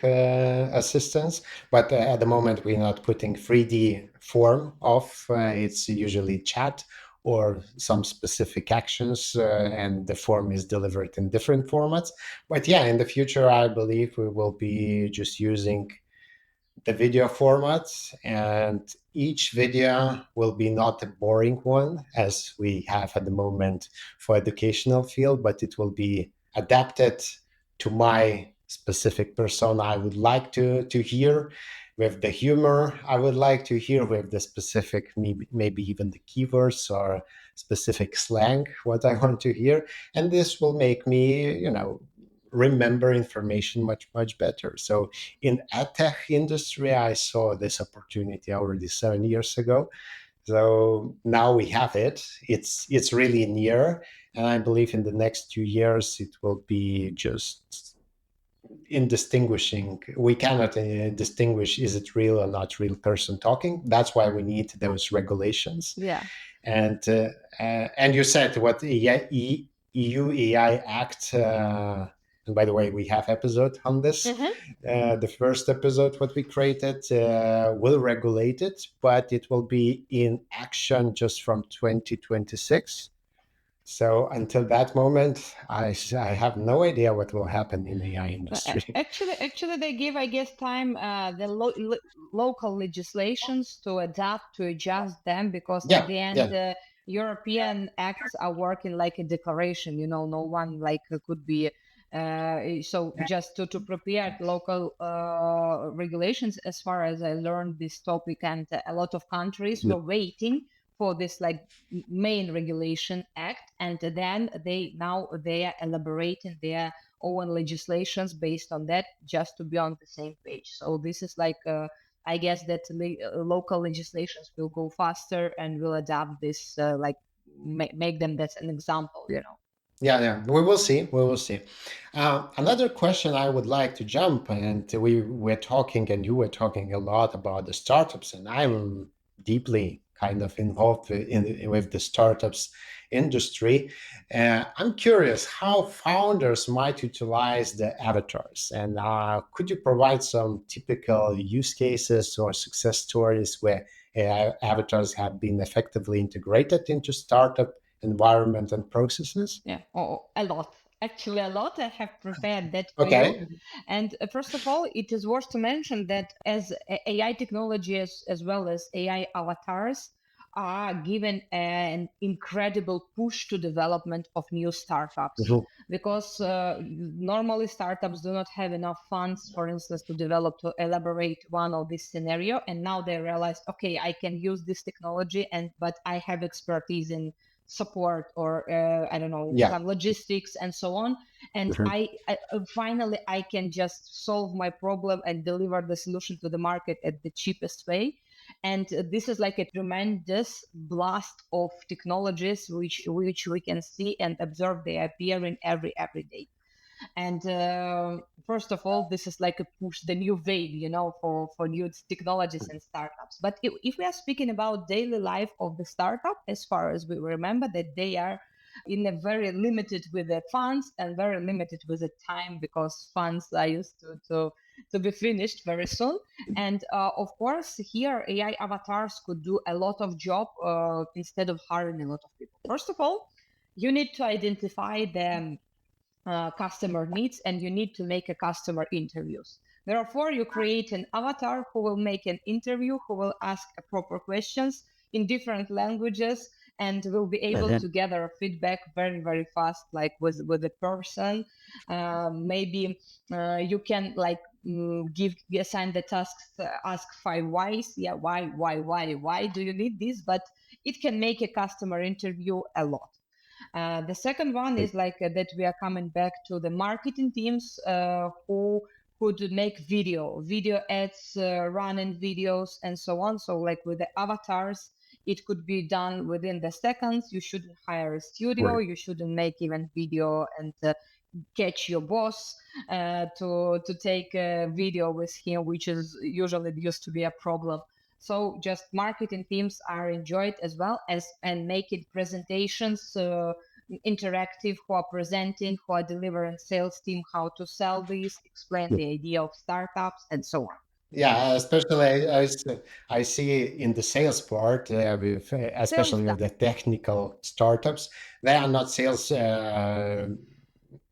assistance, but at the moment we're not putting 3D form of. It's usually chat or some specific actions, and the form is delivered in different formats. But yeah, in the future, I believe we will be just using the video formats, and each video will be not a boring one as we have at the moment for educational field, but it will be adapted to my specific persona I would like to hear, with the humor I would like to hear, with the specific, maybe even the keywords or specific slang what I want to hear. And this will make me, remember information much better. So in tech industry, I saw this opportunity already 7 years ago. So now we have it. It's really near, and I believe in the next 2 years it will be just indistinguishing. We cannot distinguish, is it real or not real person talking. That's why we need those regulations. Yeah. And you said what EU AI Act. And by the way, we have episode on this. The first episode what we created will regulate it, but it will be in action just from 2026. So until that moment, I have no idea what will happen in the AI industry. Actually, they give, I guess, time the local legislations to adapt, to adjust them, because at Yeah, the end, yeah. European acts are working like a declaration. No one like could be. So just to prepare local regulations, as far as I learned this topic, and a lot of countries were waiting for this like main regulation act, and then they are elaborating their own legislations based on that, just to be on the same page. So this is like I guess that local legislations will go faster and will adapt this, like make them that's an example. Yeah. We will see. We will see. Another question I would like to jump, and we were talking, and you were talking a lot about the startups, and I'm deeply kind of involved with the startups industry. I'm curious how founders might utilize the avatars, and could you provide some typical use cases or success stories where avatars have been effectively integrated into startup environment and processes? Yeah, a lot. Actually, a lot. I have prepared that for you. Okay. And first of all, it is worth to mention that as AI technology as well as AI avatars are given an incredible push to development of new startups, Mhm. because normally startups do not have enough funds, for instance, to elaborate one of this scenario. And now they realize, okay, I can use this technology, but I have expertise in support, or I don't know, Yeah. some logistics and so on. And Mhm. I finally I can just solve my problem and deliver the solution to the market at the cheapest way. And this is like a tremendous blast of technologies which we can see and observe. They appear in every day. And first of all, this is like a push the new veil, for new technologies and startups. But if we are speaking about daily life of the startup, as far as we remember that they are in a very limited with the funds and very limited with the time, because funds are used to be finished very soon. And of course, here AI avatars could do a lot of job instead of hiring a lot of people. First of all, you need to identify them customer needs, and you need to make a customer interviews. Therefore, you create an avatar who will make an interview, who will ask proper questions in different languages, and will be able to gather feedback very fast, like with the person. Maybe you can like assign the tasks, ask 5 whys. Yeah, why do you need this? But it can make a customer interview a lot. The second one is like that we are coming back to the marketing teams who could make video ads, running videos, and so on. So like with the avatars, it could be done within the seconds. You shouldn't hire a studio. Right. You shouldn't make even video and catch your boss to take a video with him, which is usually used to be a problem. So just marketing teams are enjoyed as well as and making presentations interactive, who are presenting, who are delivering sales team how to sell this, explain the idea of startups and so on. Yeah, especially I see in the sales part, Sales especially with the technical startups, they are not sales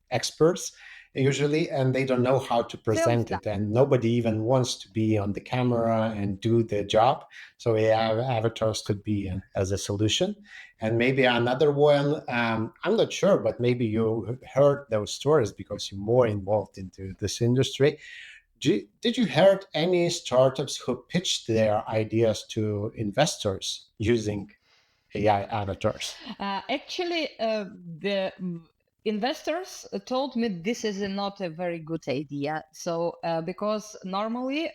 experts usually, and they don't know how to sales present it, and nobody even wants to be on the camera and do the job. So yeah, avatars could be as a solution. And maybe another one, I'm not sure, but maybe you heard those stories because you're more involved into this industry. Did you heard any startups who pitched their ideas to investors using AI avatars? Actually, the investors told me this is not a very good idea. So, because normally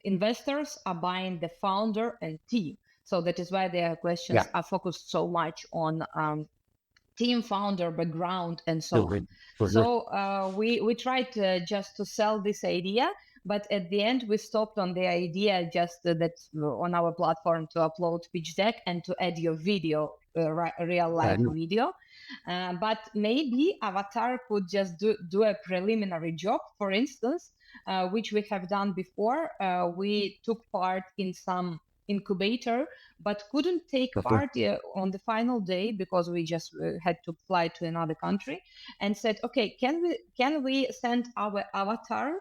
investors are buying the founder and team. So that is why their questions Yeah. are focused so much on team founder background and so on. Mhm. Mhm. So we tried just to sell this idea, but at the end we stopped on the idea just that on our platform to upload pitch deck and to add your video, real life And video. But maybe Avatar could just do a preliminary job, for instance, which we have done before. We took part in some incubator but couldn't take mhm. part on the final day because we just had to fly to another country, and said, okay, can we send our avatar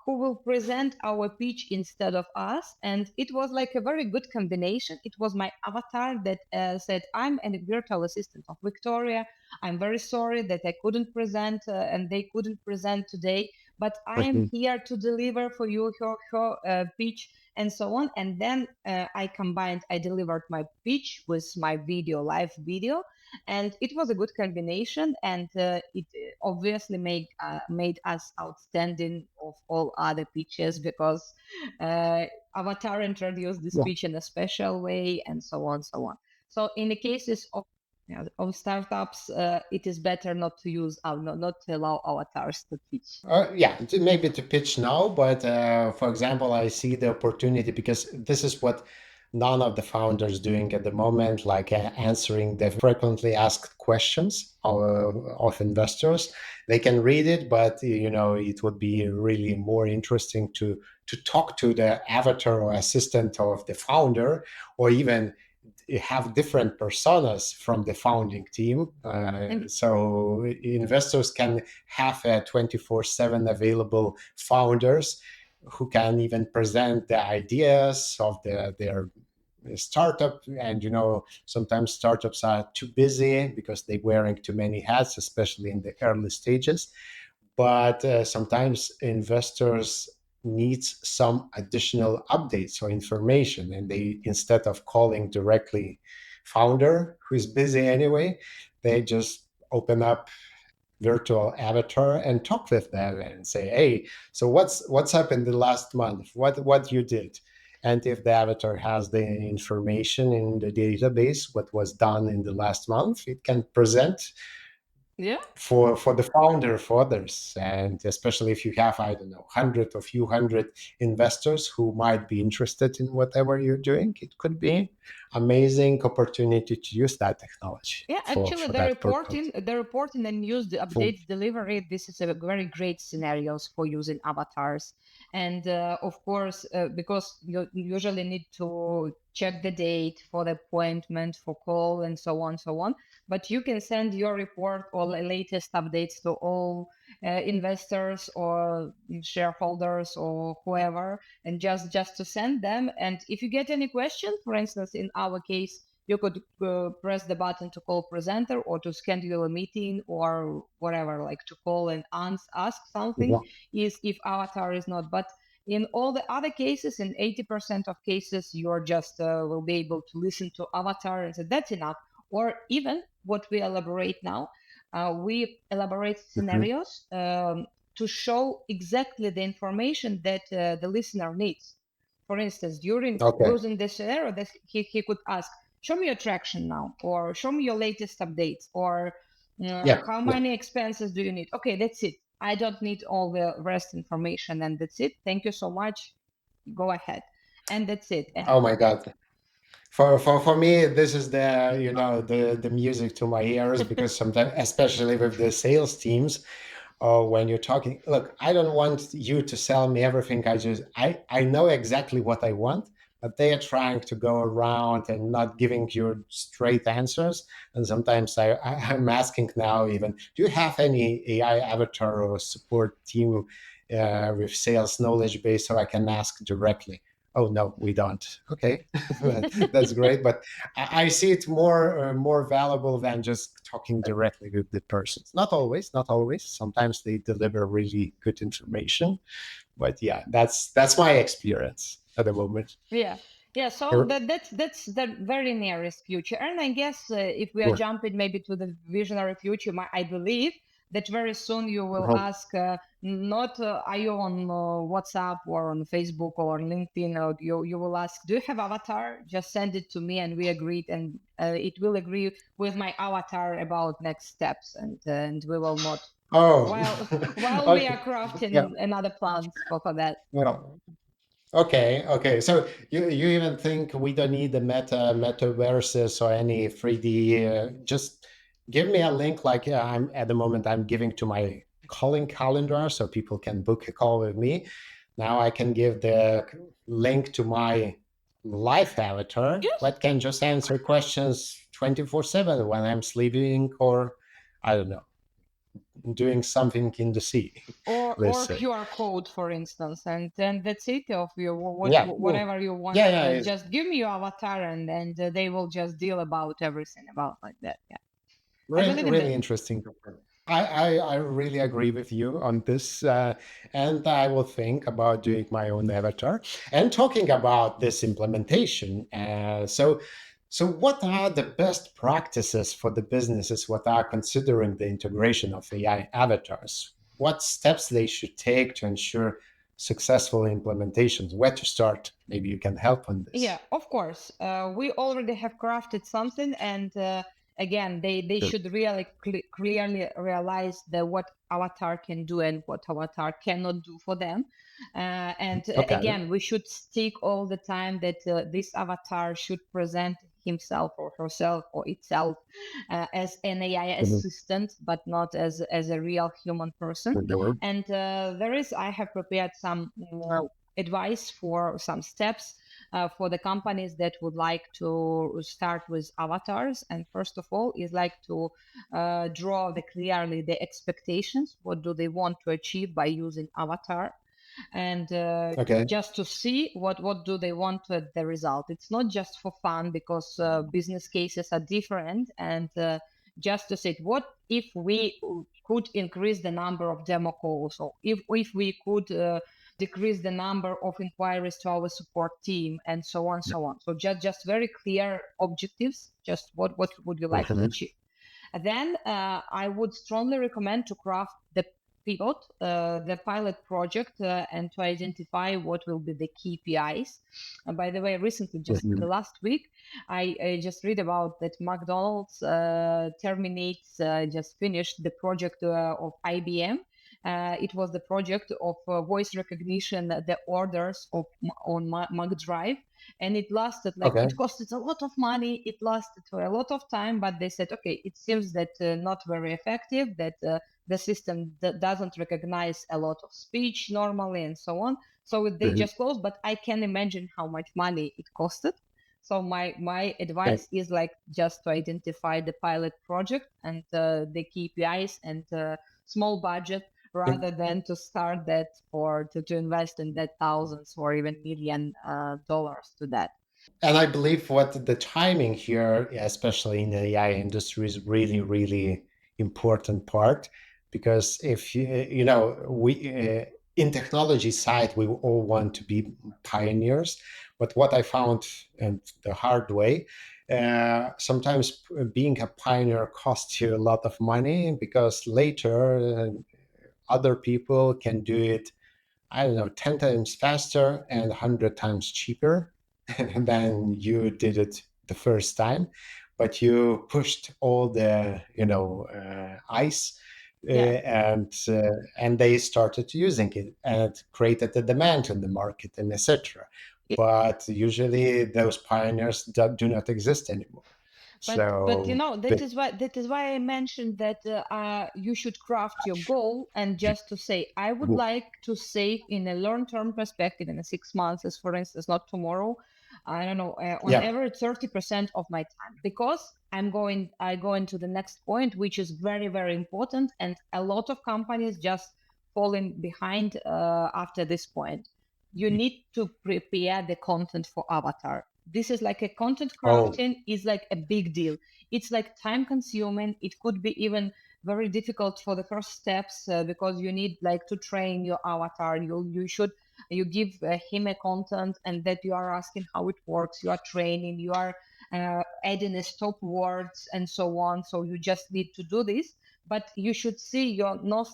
who will present our pitch instead of us? And it was like a very good combination. It was my avatar that said, I'm a virtual assistant of Victoria. I'm very sorry that I couldn't present and they couldn't present today, but I am Mhm. here to deliver for you her pitch and so on. And then I delivered my pitch with my video, live video, and it was a good combination. And it obviously made us outstanding of all other pitches because uh, Avatar introduced the Yeah. speech in a special way, and so on, so on. So in the cases of of startups, it is better not to use not to allow avatars to teach. Yeah, maybe to pitch now, but for example, I see the opportunity because this is what none of the founders doing at the moment, like answering the frequently asked questions of investors. They can read it, but it would be really more interesting to talk to the avatar or assistant of the founder, or even have different personas from the founding team. And So investors can have a 24/7 available founders who can even present the ideas of their startup. And sometimes startups are too busy because they're wearing too many hats, especially in the early stages. But sometimes investors need some additional updates or information, and they, instead of calling directly founder who is busy anyway, they just open up virtual avatar and talk with them and say, hey, so what's happened the last month, what you did. And if the avatar has the information in the database what was done in the last month, it can present yeah. for the founder, for others. And especially if you have, I don't know, hundred or few hundred investors who might be interested in whatever you're doing, it could be amazing opportunity to use that technology Yeah, actually, for that purpose. the reporting and use the For, updates delivery. This is a very great scenarios for using avatars, and of course, because you usually need to check the date for the appointment, for call, and so on, so on. But you can send your report or the latest updates to all investors or shareholders or whoever, and just to send them. And if you get any question, for instance, in our case you could press the button to call presenter or to schedule a meeting or whatever, like to call and ask something, is if avatar is not. But in all the other cases, in 80% of cases, you're just will be able to listen to avatar and say that's enough. Or even what we elaborate now, we elaborate scenarios to show exactly the information that the listener needs. For instance, during Okay. using the scenario, that he could ask, show me your traction now, or show me your latest updates, or how many expenses do you need? Okay, that's it. I don't need all the rest information, and that's it. Thank you so much. Go ahead. And that's it. Oh my God. For me, this is the the music to my ears, because sometimes, especially with the sales teams, or when you're talking, look, I don't want you to sell me everything. I know exactly what I want, but they are trying to go around and not giving you straight answers. And sometimes I'm asking now, even, do you have any AI avatar or support team with sales knowledge base so I can ask directly? Oh no, we don't. Okay, that's great. But I see it more valuable than just talking directly with the persons. Not always, not always. Sometimes they deliver really good information. But yeah, that's my experience at the moment. Yeah, so that's the very nearest future. And I guess if we are jumping maybe to the visionary future, I believe that very soon you will ask not are you on WhatsApp or on Facebook or on LinkedIn, or you will ask, do you have avatar? Just send it to me, and we agreed, and it will agree with my avatar about next steps, and we will not while we are crafting another plans for that. Well, okay. So you even think we don't need the metaverses or any 3D? Just give me a link, like I'm at the moment I'm giving to my calling calendar, so people can book a call with me. Now I can give the link to my life avatar Yes. that can just answer questions 24/7 when I'm sleeping, or I don't know, doing something in the sea. Let's Or say. QR code, for instance, and then that's it of you Yeah. whatever you want. Yeah. Just give me your avatar, and they will just deal about everything about like that. Yeah, I Really, believe in really that. interesting. I really agree with you on this, and I will think about doing my own avatar and talking about this implementation. So what are the best practices for the businesses what are considering the integration of AI avatars? What steps they should take to ensure successful implementations? Where to start? Maybe you can help on Yeah, this. of course. We already have crafted something, and again, they Good. should really clearly realize that what avatar can do and what avatar cannot do for them. And Okay. again, we should stick all the time that this avatar should present himself or herself or itself as an AI assistant, but not as a real human person. And I have prepared some advice for some steps for the companies that would like to start with avatars. And first of all is like to draw clearly the expectations. What do they want to achieve by using avatar? And Okay. just to see what do they want at the result. It's not just for fun, because business cases are different. And just to say, what if we could increase the number of demo calls, or if we could decrease the number of inquiries to our support team, and so on, so on. So just very clear objectives, just what would you like to achieve. And then I would strongly recommend to craft the pivot, the pilot project, and to identify what will be the KPIs. And by the way, recently, just the last week, I just read about that McDonald's terminates, just finished the project of IBM. It was the project of voice recognition, the orders on Mac Drive, and it lasted it costed a lot of money, it lasted for a lot of time, but they said, okay, it seems that not very effective, that the system doesn't recognize a lot of speech normally, and so on. So they just closed, but I can imagine how much money it costed. So my advice is just to identify the pilot project and the KPIs and small budget, rather than to start that to invest in that thousands or even million dollars to that. And I believe what the timing here, especially in the AI industry, is really, really important part, because if you know, we in technology side, we all want to be pioneers. But what I found, and the hard way, sometimes being a pioneer costs you a lot of money, because later other people can do it, I don't know, 10 times faster and 100 times cheaper than you did it the first time. But you pushed all the, ice, Yeah. and they started using it and created a demand in the market and etc. But usually those pioneers do not exist anymore. But So, that is why I mentioned that you should craft your goal, and just to say I would like to save in a long-term perspective in a 6 months, as for instance, not tomorrow. I don't know, on yeah. average 30% of my time, because I go into the next point, which is very, very important, and a lot of companies just falling behind after this point. You need to prepare the content for avatar. This is like a content Oh, crafting is like a big deal. It's like time consuming. It could be even very difficult for the first steps, because you need like to train your avatar. You give him a content, and that you are asking how it works. You are training. You are adding a stop words and so on. So you just need to do this, but you should see your north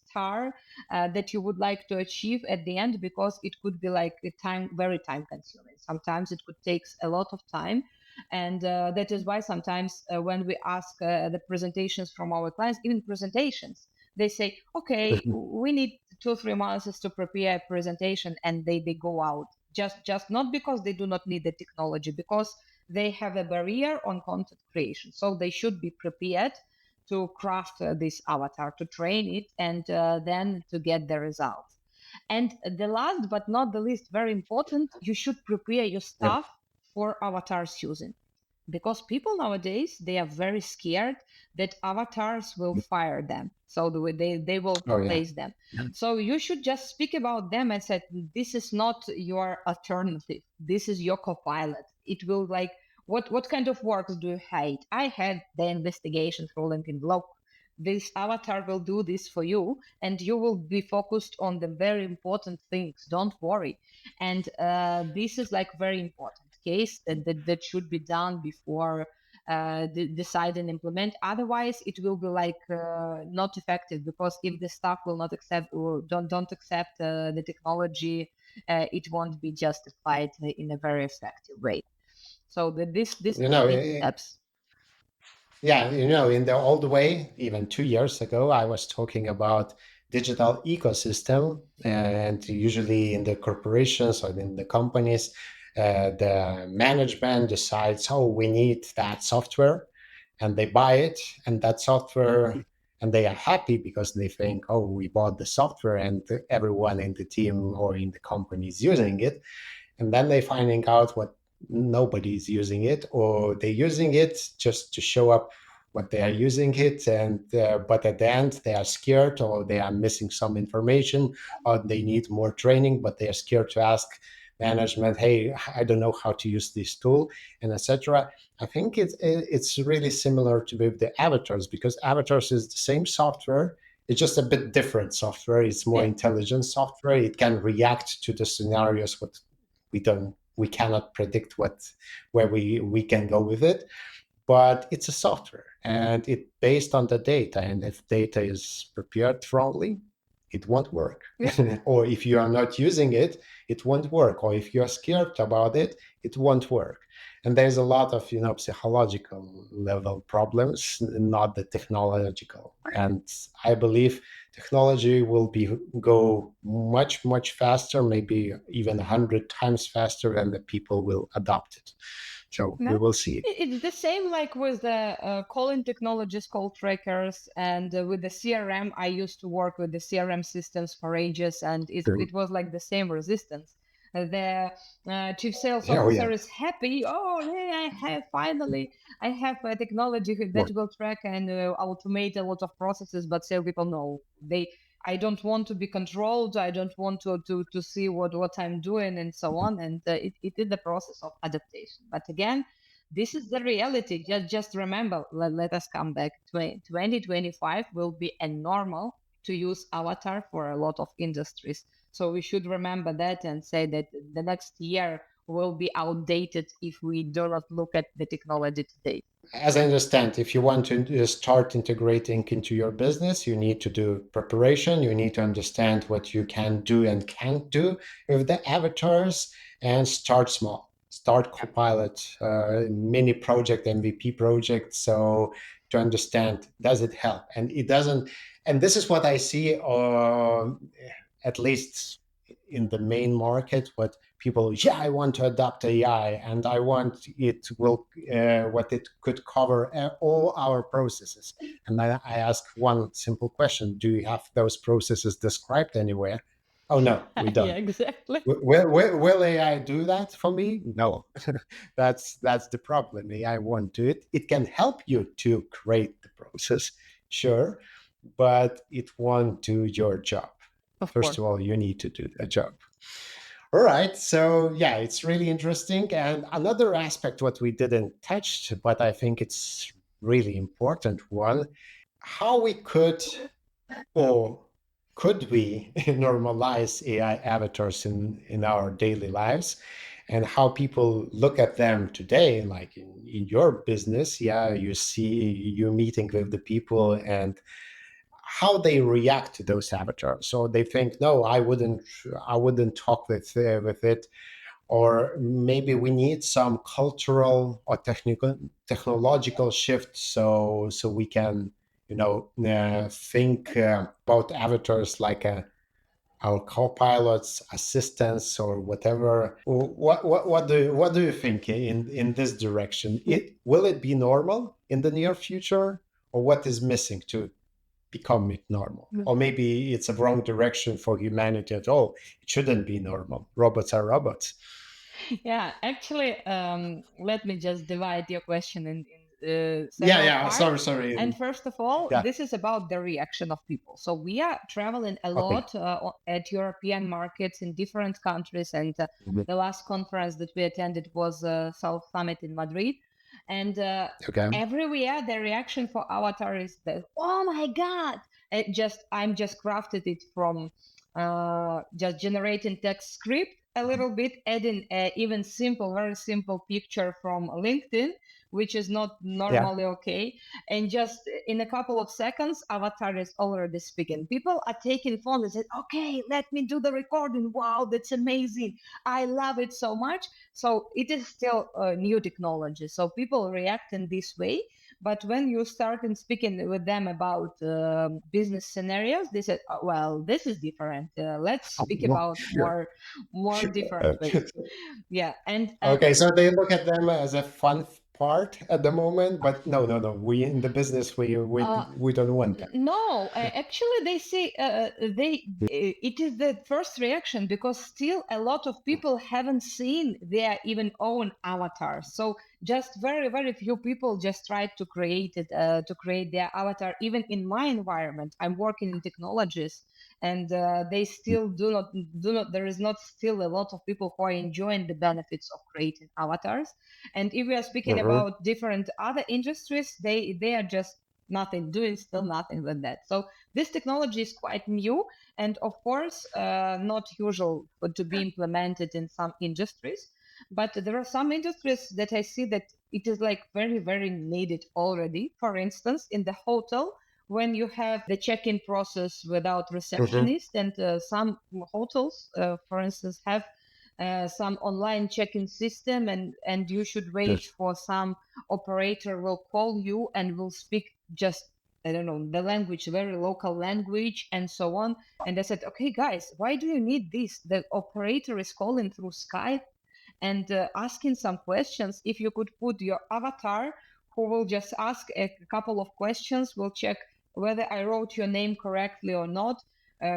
star that you would like to achieve at the end, because it could be like a very time consuming. Sometimes it could take a lot of time, and that is why sometimes when we ask the presentations from our clients, even presentations, they say, okay, we need 2 3 months to prepare a presentation, and they go out, just not because they do not need the technology, because they have a barrier on content creation, so they should be prepared to craft this avatar, to train it, and then to get the results. And the last but not the least, very important, you should prepare your yeah. staff for avatars using, because people nowadays, they are very scared that avatars will fire them, so they will Oh, yeah. replace them. So you should just speak about them and say, this is not your alternative, this is your copilot. It will like, what kind of works do you hate? I had the investigation for LinkedIn blog. This avatar will do this for you, and you will be focused on the very important things, don't worry. And this is like very important case that should be done before decide and implement. Otherwise it will be like not effective, because if the staff will not accept or don't accept the technology, it won't be justified in a very effective way. So this You will know, be the steps. Yeah, in the old way, even 2 years ago, I was talking about digital ecosystem, and usually in the corporations or in the companies, the management decides, oh, we need that software, and they buy it, and that software, and they are happy because they think, oh, we bought the software, and everyone in the team or in the company is using it, and then they finding out what nobody's using it, or they're using it just to show up what they are using it, and but at the end they are scared, or they are missing some information, or they need more training, but they are scared to ask management, hey, I don't know how to use this tool, and etc. I think it's really similar to with the avatars, because avatars is the same software. It's just a bit different software. It's more Yeah. intelligent software. It can react to the scenarios what we cannot predict where we can go with it, but it's a software, and it based on the data, and if data is prepared wrongly, it won't work. Yeah. Or if you are not using it, it won't work, or if you are scared about it, it won't work. And there's a lot of psychological level problems, not the technological. And I believe technology will be go much much faster, maybe even 100 times faster, than the people will adopt it. So we No, will see. it's the same like with the calling technologies, call trackers, and with the CRM. I used to work with the CRM systems for ages, and it was like the same resistance. The chief sales Yeah, oh yeah. officer is happy. Oh, hey, I have a technology that will track and automate a lot of processes. But sales people know I don't want to be controlled. I don't want to see what I'm doing and so on. And it is the process of adaptation. But again, this is the reality. Just remember, let us come back. 2025 will be a normal to use avatar for a lot of industries. So we should remember that and say that the next year will be outdated if we do not look at the technology today. As I understand, if you want to start integrating into your business, you need to do preparation. You need to understand what you can do and can't do with the avatars, and start small. Start Copilot, mini project, MVP project. So to understand, does it help? And it doesn't. And this is what I see, at least in the main market, what people, yeah, I want to adopt AI and I want it will, what it could cover all our processes. And I ask one simple question: do you have those processes described anywhere? Oh no, we Yeah, don't. exactly. Will AI do that for me? No. That's the problem. AI won't do it. It can help you to create the process, sure, but it won't do your job. Of First course. of all, you need to do a job. All right. So yeah, it's really interesting. And another aspect what we didn't touch, but I think it's really important one, how we could, or could we normalize AI avatars in our daily lives, and how people look at them today, like in your business. Yeah, you see you meeting with the people and how they react to those avatars. So they think, no, I wouldn't talk with it, or maybe we need some cultural or technological shift, so we can, think about avatars like our co-pilots, assistants, or whatever. What do you think in this direction? Will it be normal in the near future, or what is missing to become it normal? Or maybe it's a wrong direction for humanity at all. It shouldn't be normal. Robots are robots. Yeah, actually, let me just divide your question in Yeah, several yeah. parts. Sorry. And first of all, Yeah. this is about the reaction of people. So we are traveling a Okay. lot at European markets in different countries. And Mhm. the last conference that we attended was South Summit in Madrid. And Okay. everywhere the reaction for Avatar is that, oh my God, I'm just crafted it from just generating text script a little bit, adding a even simple, very simple picture from LinkedIn, which is not Yeah. normally okay. And just in a couple of seconds, Avatar is already speaking. People are taking phone and say, okay, let me do the recording. Wow, that's amazing. I love it so much. So it is still a new technology. So people react in this way. But when you start and speaking with them about business scenarios, they said, "Oh, well, this is different. Let's speak Oh, about sure. more different ways." Yeah, and Okay, so they look at them as a fun part at the moment, but no, no, no. We in the business, uh, we don't want that. no, actually, they say it is the first reaction because still a lot of people haven't seen their even own avatars. So just very very few people just tried to create it to create their avatar. Even in my environment, I'm working in technologies, and they still do not. There is not still a lot of people who are enjoying the benefits of creating avatars. And if we are speaking Mhm. about different other industries, they are just nothing doing still nothing with that. So this technology is quite new, and of course not usual to be implemented in some industries, but there are some industries that I see that it is like very very needed already. For instance, in the hotel, when you have the check-in process without Mhm. receptionist, and some hotels for instance have some online check-in system, and you should wait Yes. for some operator will call you and will speak just, I don't know, the language, very local language, and so on. And I said, okay guys, why do you need this? The operator is calling through Skype and asking some questions. If you could put your avatar who will just ask a couple of questions, will check whether I wrote your name correctly or not,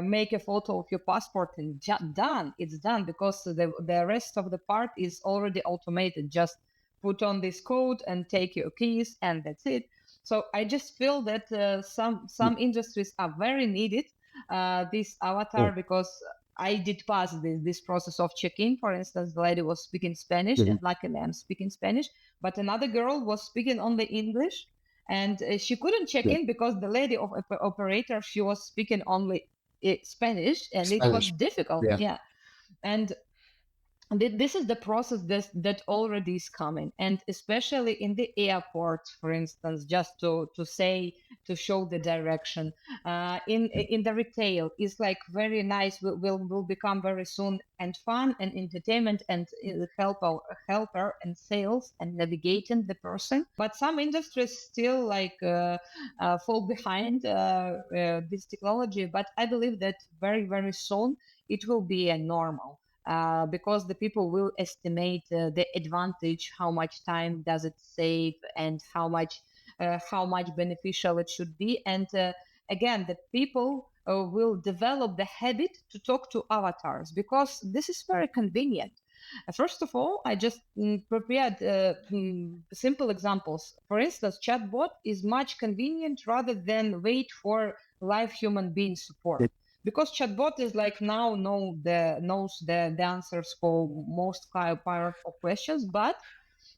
make a photo of your passport, and done. It's done because the rest of the part is already automated. Just put on this code and take your keys, and that's it. So I just feel that some industries are very needed, this avatar Mm. because I did pass this process of check-in. For instance, the lady was speaking Spanish, Mhm. and luckily I'm speaking Spanish, but another girl was speaking only English, and she couldn't check Yeah. in because the lady of operator, she was speaking only Spanish, and it was Spanish. difficult. Yeah. Yeah, and this is the process that already is coming, and especially in the airports, for instance, just to say, to show the direction. In the retail is like very nice, will become very soon, and fun and entertainment, and helper and sales and navigating the person. But some industries still like fall behind this technology, but I believe that very very soon it will be a normal, because the people will estimate the advantage, how much time does it save, and how much beneficial it should be. And again, the people will develop the habit to talk to avatars because this is very convenient. First of all, I just prepared simple examples. For instance, chatbot is much convenient rather than wait for live human being support, because chatbot is like now knows the answers for most part of questions. But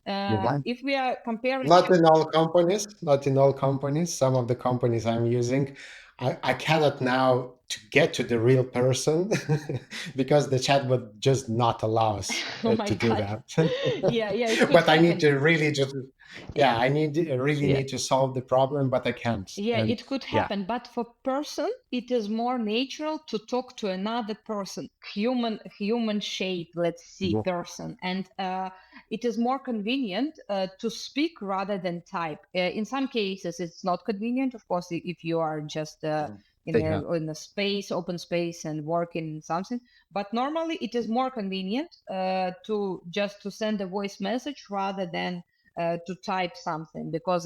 Yeah. if we are comparing Not in all companies, not in all companies. Some of the companies I'm using, I cannot now to get to the real person because the chat would just not allow us oh my to do god, that. yeah, it could But I need happen. to really just, yeah, I really Yeah, need to solve the problem, but I can't. yeah, And it could yeah, happen, but for person it is more natural to talk to another person, human shape, let's see, Mhm. person. And it is more convenient to speak rather than type. In some cases it's not convenient, of course, if you are just They have. in a space, open space, and working something. But normally it is more convenient to just to send a voice message rather than to type something, because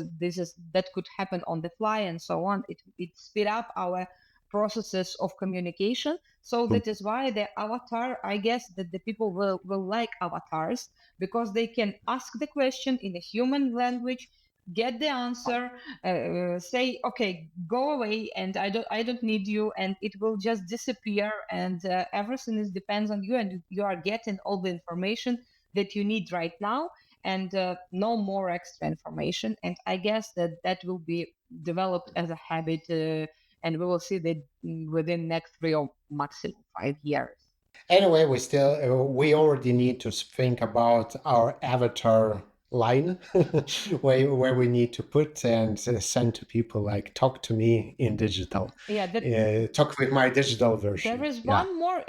that could happen on the fly and so on. It speed up our processes of communication. So Mm. that is why the avatar, I guess that the people will like avatars, because they can ask the question in a human language, get the answer, say okay, go away, and I don't need you, and it will just disappear, and everything is depends on you, and you are getting all the information that you need right now, and no more extra information. And I guess that will be developed as a habit, and we will see that within next 3 or maximum 5 years. Anyway, we already need to think about our avatar line where we need to put and send to people like talk to me in digital, Yeah, that talk with my digital there version. is Yeah. one more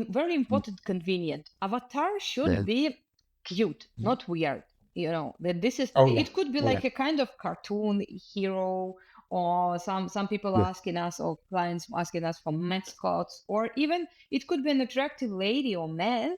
very Mm. important convenient. Avatar should Yeah. be cute, not weird. That this is, Oh yeah. it could be Yeah. like a kind of cartoon hero, or some people Yeah. asking us, or clients asking us for mascots, or even it could be an attractive lady or man,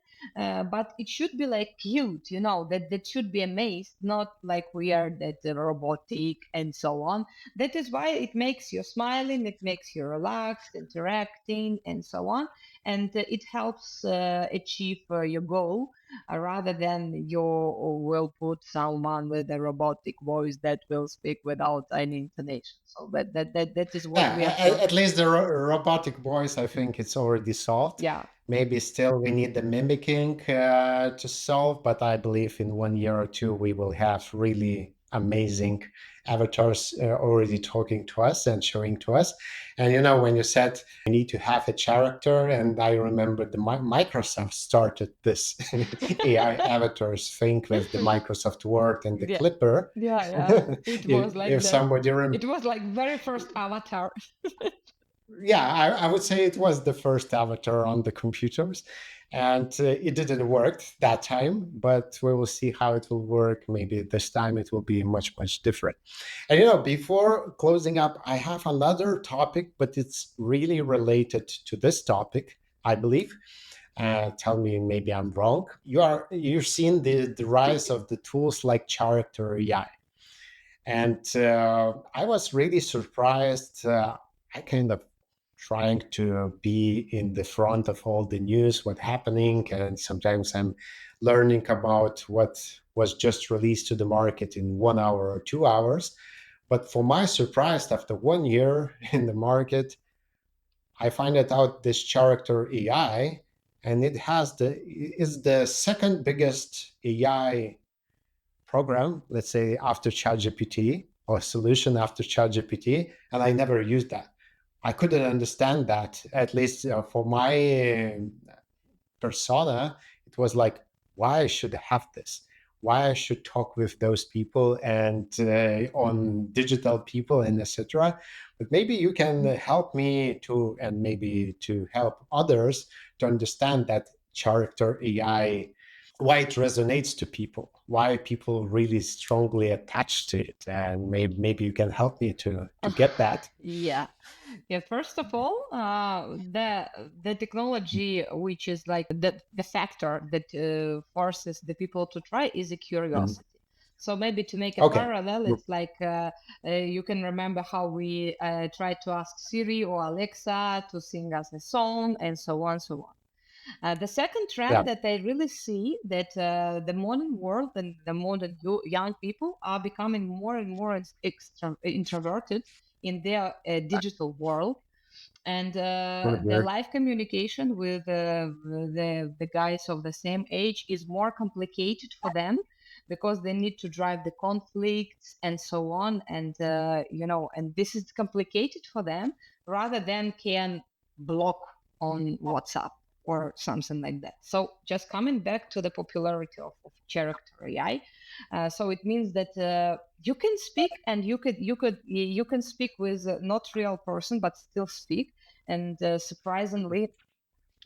but it should be like cute. That should be amazed, not like weird, that robotic and so on. That is why it makes you smiling, it makes you relaxed, interacting, and so on. And it helps achieve your goal, rather than you will put someone with a robotic voice that will speak without any intonation. So that is what we are Yeah, sure. at least the robotic voice, I think it's already solved. Yeah, Maybe still we need the mimicking to solve, but I believe in 1 year or two we will have really amazing avatars already talking to us and showing to us. And when you said we need to have a character, and I remember the Microsoft started this AI avatars thing with the Microsoft Word and the yeah, Clipper. yeah. It was like If somebody it was like very first avatar. yeah, I would say it was the first avatar on the computers, and it didn't work that time, but we will see how it will work. Maybe this time it will be much, much different. And before closing up, I have another topic, but it's really related to this topic, I believe. Tell me, maybe I'm wrong. You've seen the rise of the tools like character AI, and I was really surprised. I kind of trying to be in the front of all the news, what's happening, and sometimes I'm learning about what was just released to the market in 1 hour or 2 hours. But for my surprise, after 1 year in the market, I find it out this character AI, and it has the is the second biggest AI program, let's say after ChatGPT, or solution after ChatGPT, and I never used that. I couldn't understand that, at least for my persona. It was like, why I should have this, why I should talk with those people and on digital people and etc. But maybe you can help me to, and maybe to help others to understand that character AI, why it resonates to people, why people really strongly attach to it, and maybe you can help me to get that. Yeah. Yeah, first of all, the technology, which is like the factor that forces the people to try, is a Mhm. curiosity. So maybe to make a Okay. parallel, it's like you can remember how we tried to ask Siri or Alexa to sing us a song, and so on, so on. The second Yeah. trend that I really see that the modern world and the modern young people are becoming more and more introverted in their digital world, and the Mhm. live communication with the guys of the same age is more complicated for them because they need to drive the conflicts and so on, and and this is complicated for them rather than can block on WhatsApp or something like that. So just coming back to the popularity of character AI, so it means that you can speak, and you can speak with not real person but still speak, and surprisingly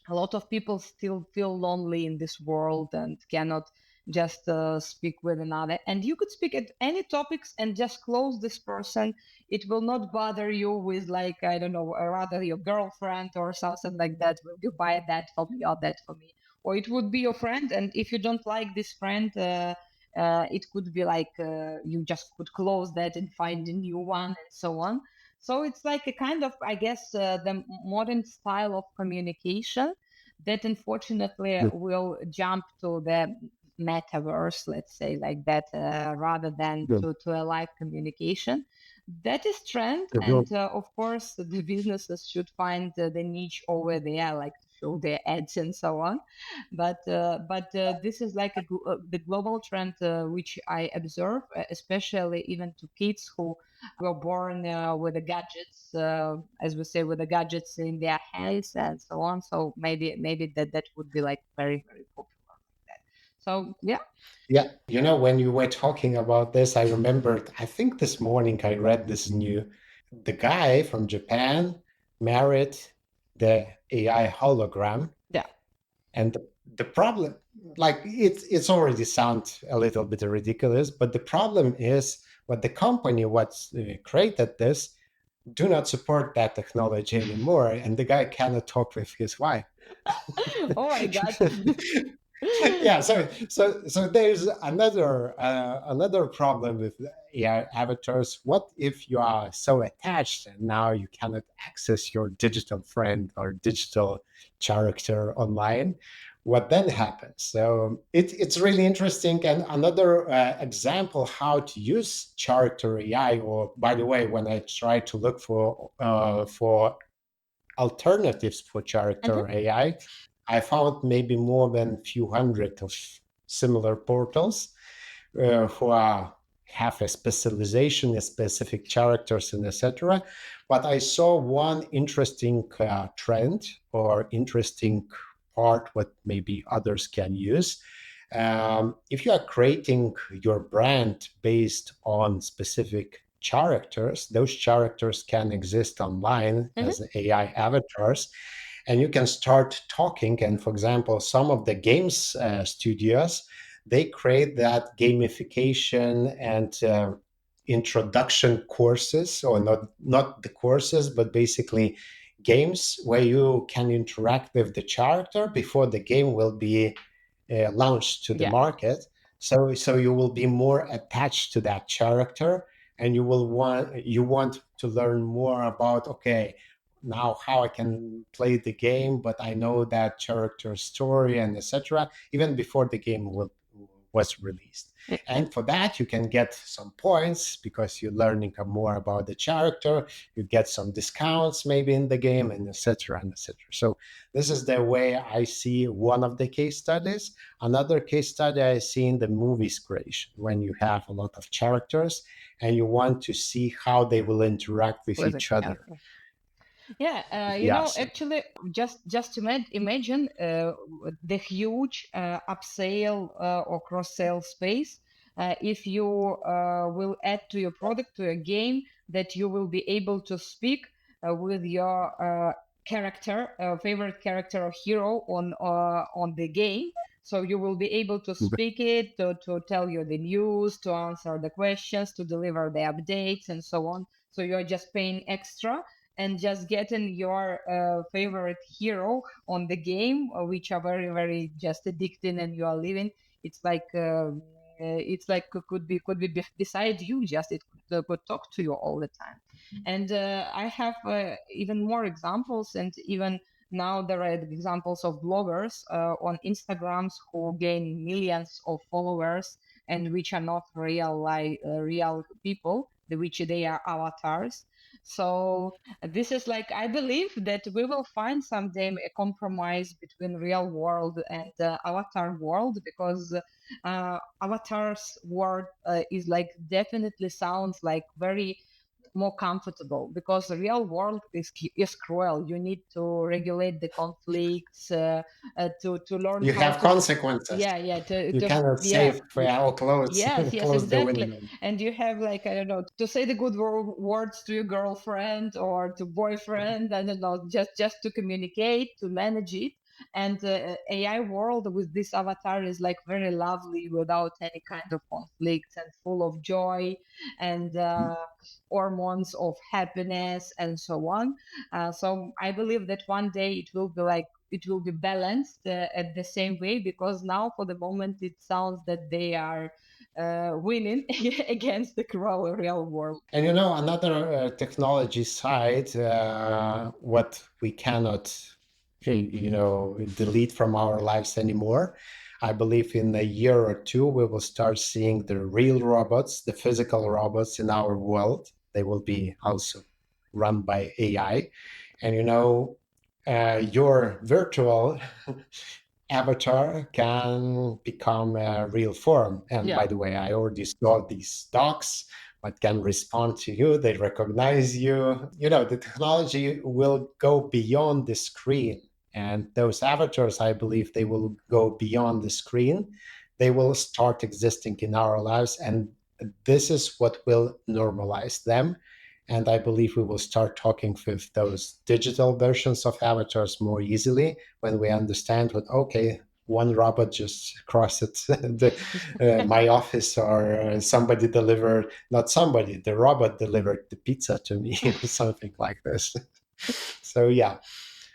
a lot of people still feel lonely in this world and cannot just speak with another, and you could speak at any topics and just close this person. It will not bother you with, like, I don't know, rather your girlfriend or something like that, will you buy that for me or that for me, or it would be your friend, and if you don't like this friend, it could be like you just could close that and find a new one and so on. So it's like a kind of, I guess, the modern style of communication that unfortunately will jump to the metaverse, let's say like that, rather than Good. to a live communication. That is trend, Good. and of course the businesses should find the niche over there, like to show their ads and so on. But this is like the global trend which I observe, especially even to kids who were born with the gadgets, as we say, with the gadgets in their hands and so on. So maybe that would be like very very popular like that. So yeah. Yeah, when you were talking about this, I remembered, I think this morning I read this the guy from Japan married the AI hologram. Yeah. And the problem, like it's already sound a little bit ridiculous, but the problem is what the company what's created this do not support that technology anymore, and the guy cannot talk with his wife. Oh my god. Yeah, so there's another problem with AI avatars. What if you are so attached and now you cannot access your digital friend or digital character online? What then happens? So it's really interesting. And another example how to use character AI, or by the way, when I try to look for alternatives for character Mhm. AI, I found maybe more than a few hundred of similar portals who have a specialization, a specific characters, and etc. But I saw one interesting trend or interesting part what maybe others can use. If you are creating your brand based on specific characters, those characters can exist online Mhm. as AI avatars, and you can start talking. And for example, some of the games studios, they create that gamification and introduction courses, or not the courses, but basically games where you can interact with the character before the game will be launched to the Yeah. market. So you will be more attached to that character, and you want to learn more about, okay, now how I can play the game, but I know that character story and etc. even before the game was released. And for that, you can get some points because you're learning more about the character. You get some discounts maybe in the game, and etc. and etc. So this is the way I see one of the case studies. Another case study I see in the movies creation, when you have a lot of characters and you want to see how they will interact with each other. Yeah, Yes. actually, just to imagine the huge upsell or cross sale space. If you will add to your product, to your game, that you will be able to speak with your character, favorite character or hero on the game. So you will be able to speak it, to tell you the news, to answer the questions, to deliver the updates, and so on. So you're just paying extra and just getting your favorite hero on the game, which are very, very just addicting, and you are living. It's like could be beside you. Just it could talk to you all the time. And I have even more examples, and even now there are examples of bloggers on Instagrams who gain millions of followers and which are not real people, which they are avatars. So this is like, I believe that we will find someday a compromise between real world and avatar world, because avatar's world is like definitely sounds like very more comfortable, because the real world is cruel. You need to regulate the conflicts, to learn You how have to, consequences. yeah, You cannot save our clothes, yes, close the exactly. window. And you have, like, I don't know, to say the good words to your girlfriend or to boyfriend, I don't know, just to communicate, to manage it. And AI world with this avatar is like very lovely, without any kind of conflicts, and full of joy and hormones of happiness and so on. So I believe that one day it will be balanced at the same way, because now for the moment it sounds that they are winning against the cruel real world. And another technology side, what we cannot, delete from our lives anymore. I believe in a year or two, we will start seeing the real robots, the physical robots in our world. They will be also run by AI. And your virtual avatar can become a real form. And Yeah. by the way, I already saw these dogs that can respond to you. They recognize you. The technology will go beyond the screen. And those avatars, I believe, they will go beyond the screen. They will start existing in our lives. And this is what will normalize them. And I believe we will start talking with those digital versions of avatars more easily when we understand what, okay, one robot just crossed my office, or somebody delivered, not somebody, the robot delivered the pizza to me, or something like this. So, yeah.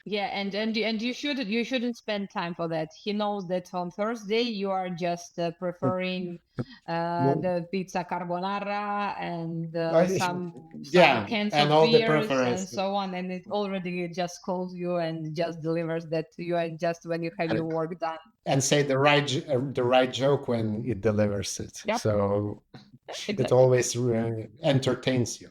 Yeah, and you shouldn't spend time for that. He knows that on Thursday you are just preferring the pizza carbonara and some Yeah, cans and of all the beers and preferences. so on, and it already just calls you and just delivers that to you, and just when you have your work done. And say the right joke when it delivers it. Yep, So it exactly. always entertains you.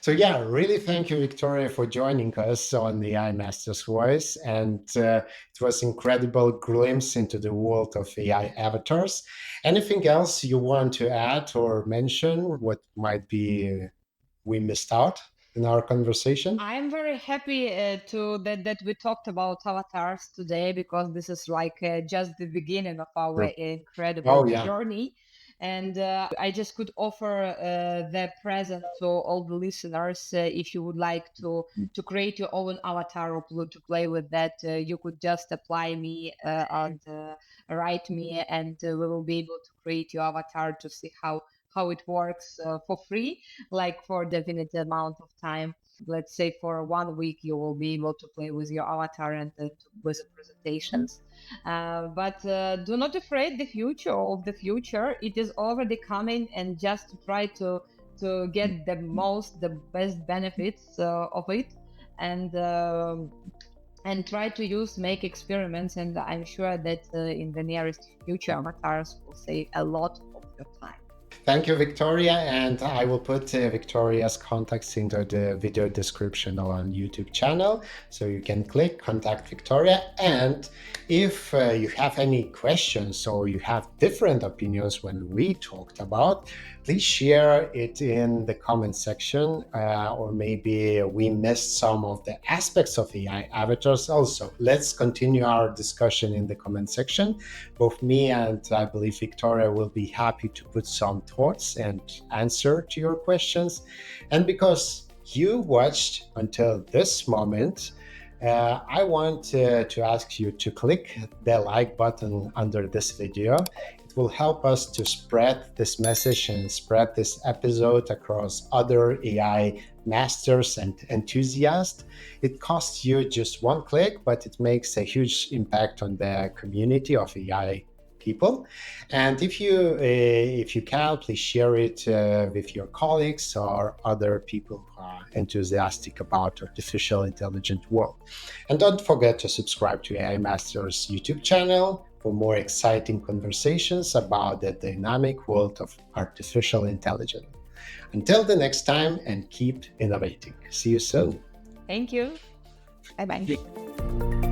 So yeah, really thank you, Victoria, for joining us on the iMaster's Voice. And it was incredible glimpse into the world of AI avatars. Anything else you want to add or mention? What might be we missed out in our conversation? I'm very happy to that we talked about avatars today, because this is like just the beginning of our incredible Oh yeah. journey. And I just could offer the present to all the listeners. If you would like to create your own avatar or to play with that, you could just apply me and write me, and we will be able to create your avatar to see how it works for free, like for definite amount of time. Let's say for 1 week you will be able to play with your avatar and with the presentations. But do not afraid the future of the future. It is already coming, and just to try to get the best benefits of it. And and try to make experiments. And I'm sure that in the nearest future, avatars will save a lot of your time. Thank you, Victoria. And I will put Victoria's contacts into the video description on YouTube channel. So you can click contact Victoria. And if you have any questions or you have different opinions when we talked about, please share it in the comment section, or maybe we missed some of the aspects of AI avatars also. Let's continue our discussion in the comment section. Both me and I believe Victoria will be happy to put some thoughts and answer to your questions. And because you watched until this moment, I want to ask you to click the like button under this video. It will help us to spread this message and spread this episode across other AI masters and enthusiasts. It costs you just one click, but it makes a huge impact on the community of AI people. And if you can, please share it with your colleagues or other people who are enthusiastic about artificial intelligence world. And don't forget to subscribe to AI Masters YouTube channel for more exciting conversations about the dynamic world of artificial intelligence. Until the next time, and keep innovating. See you soon. Thank you. Bye bye.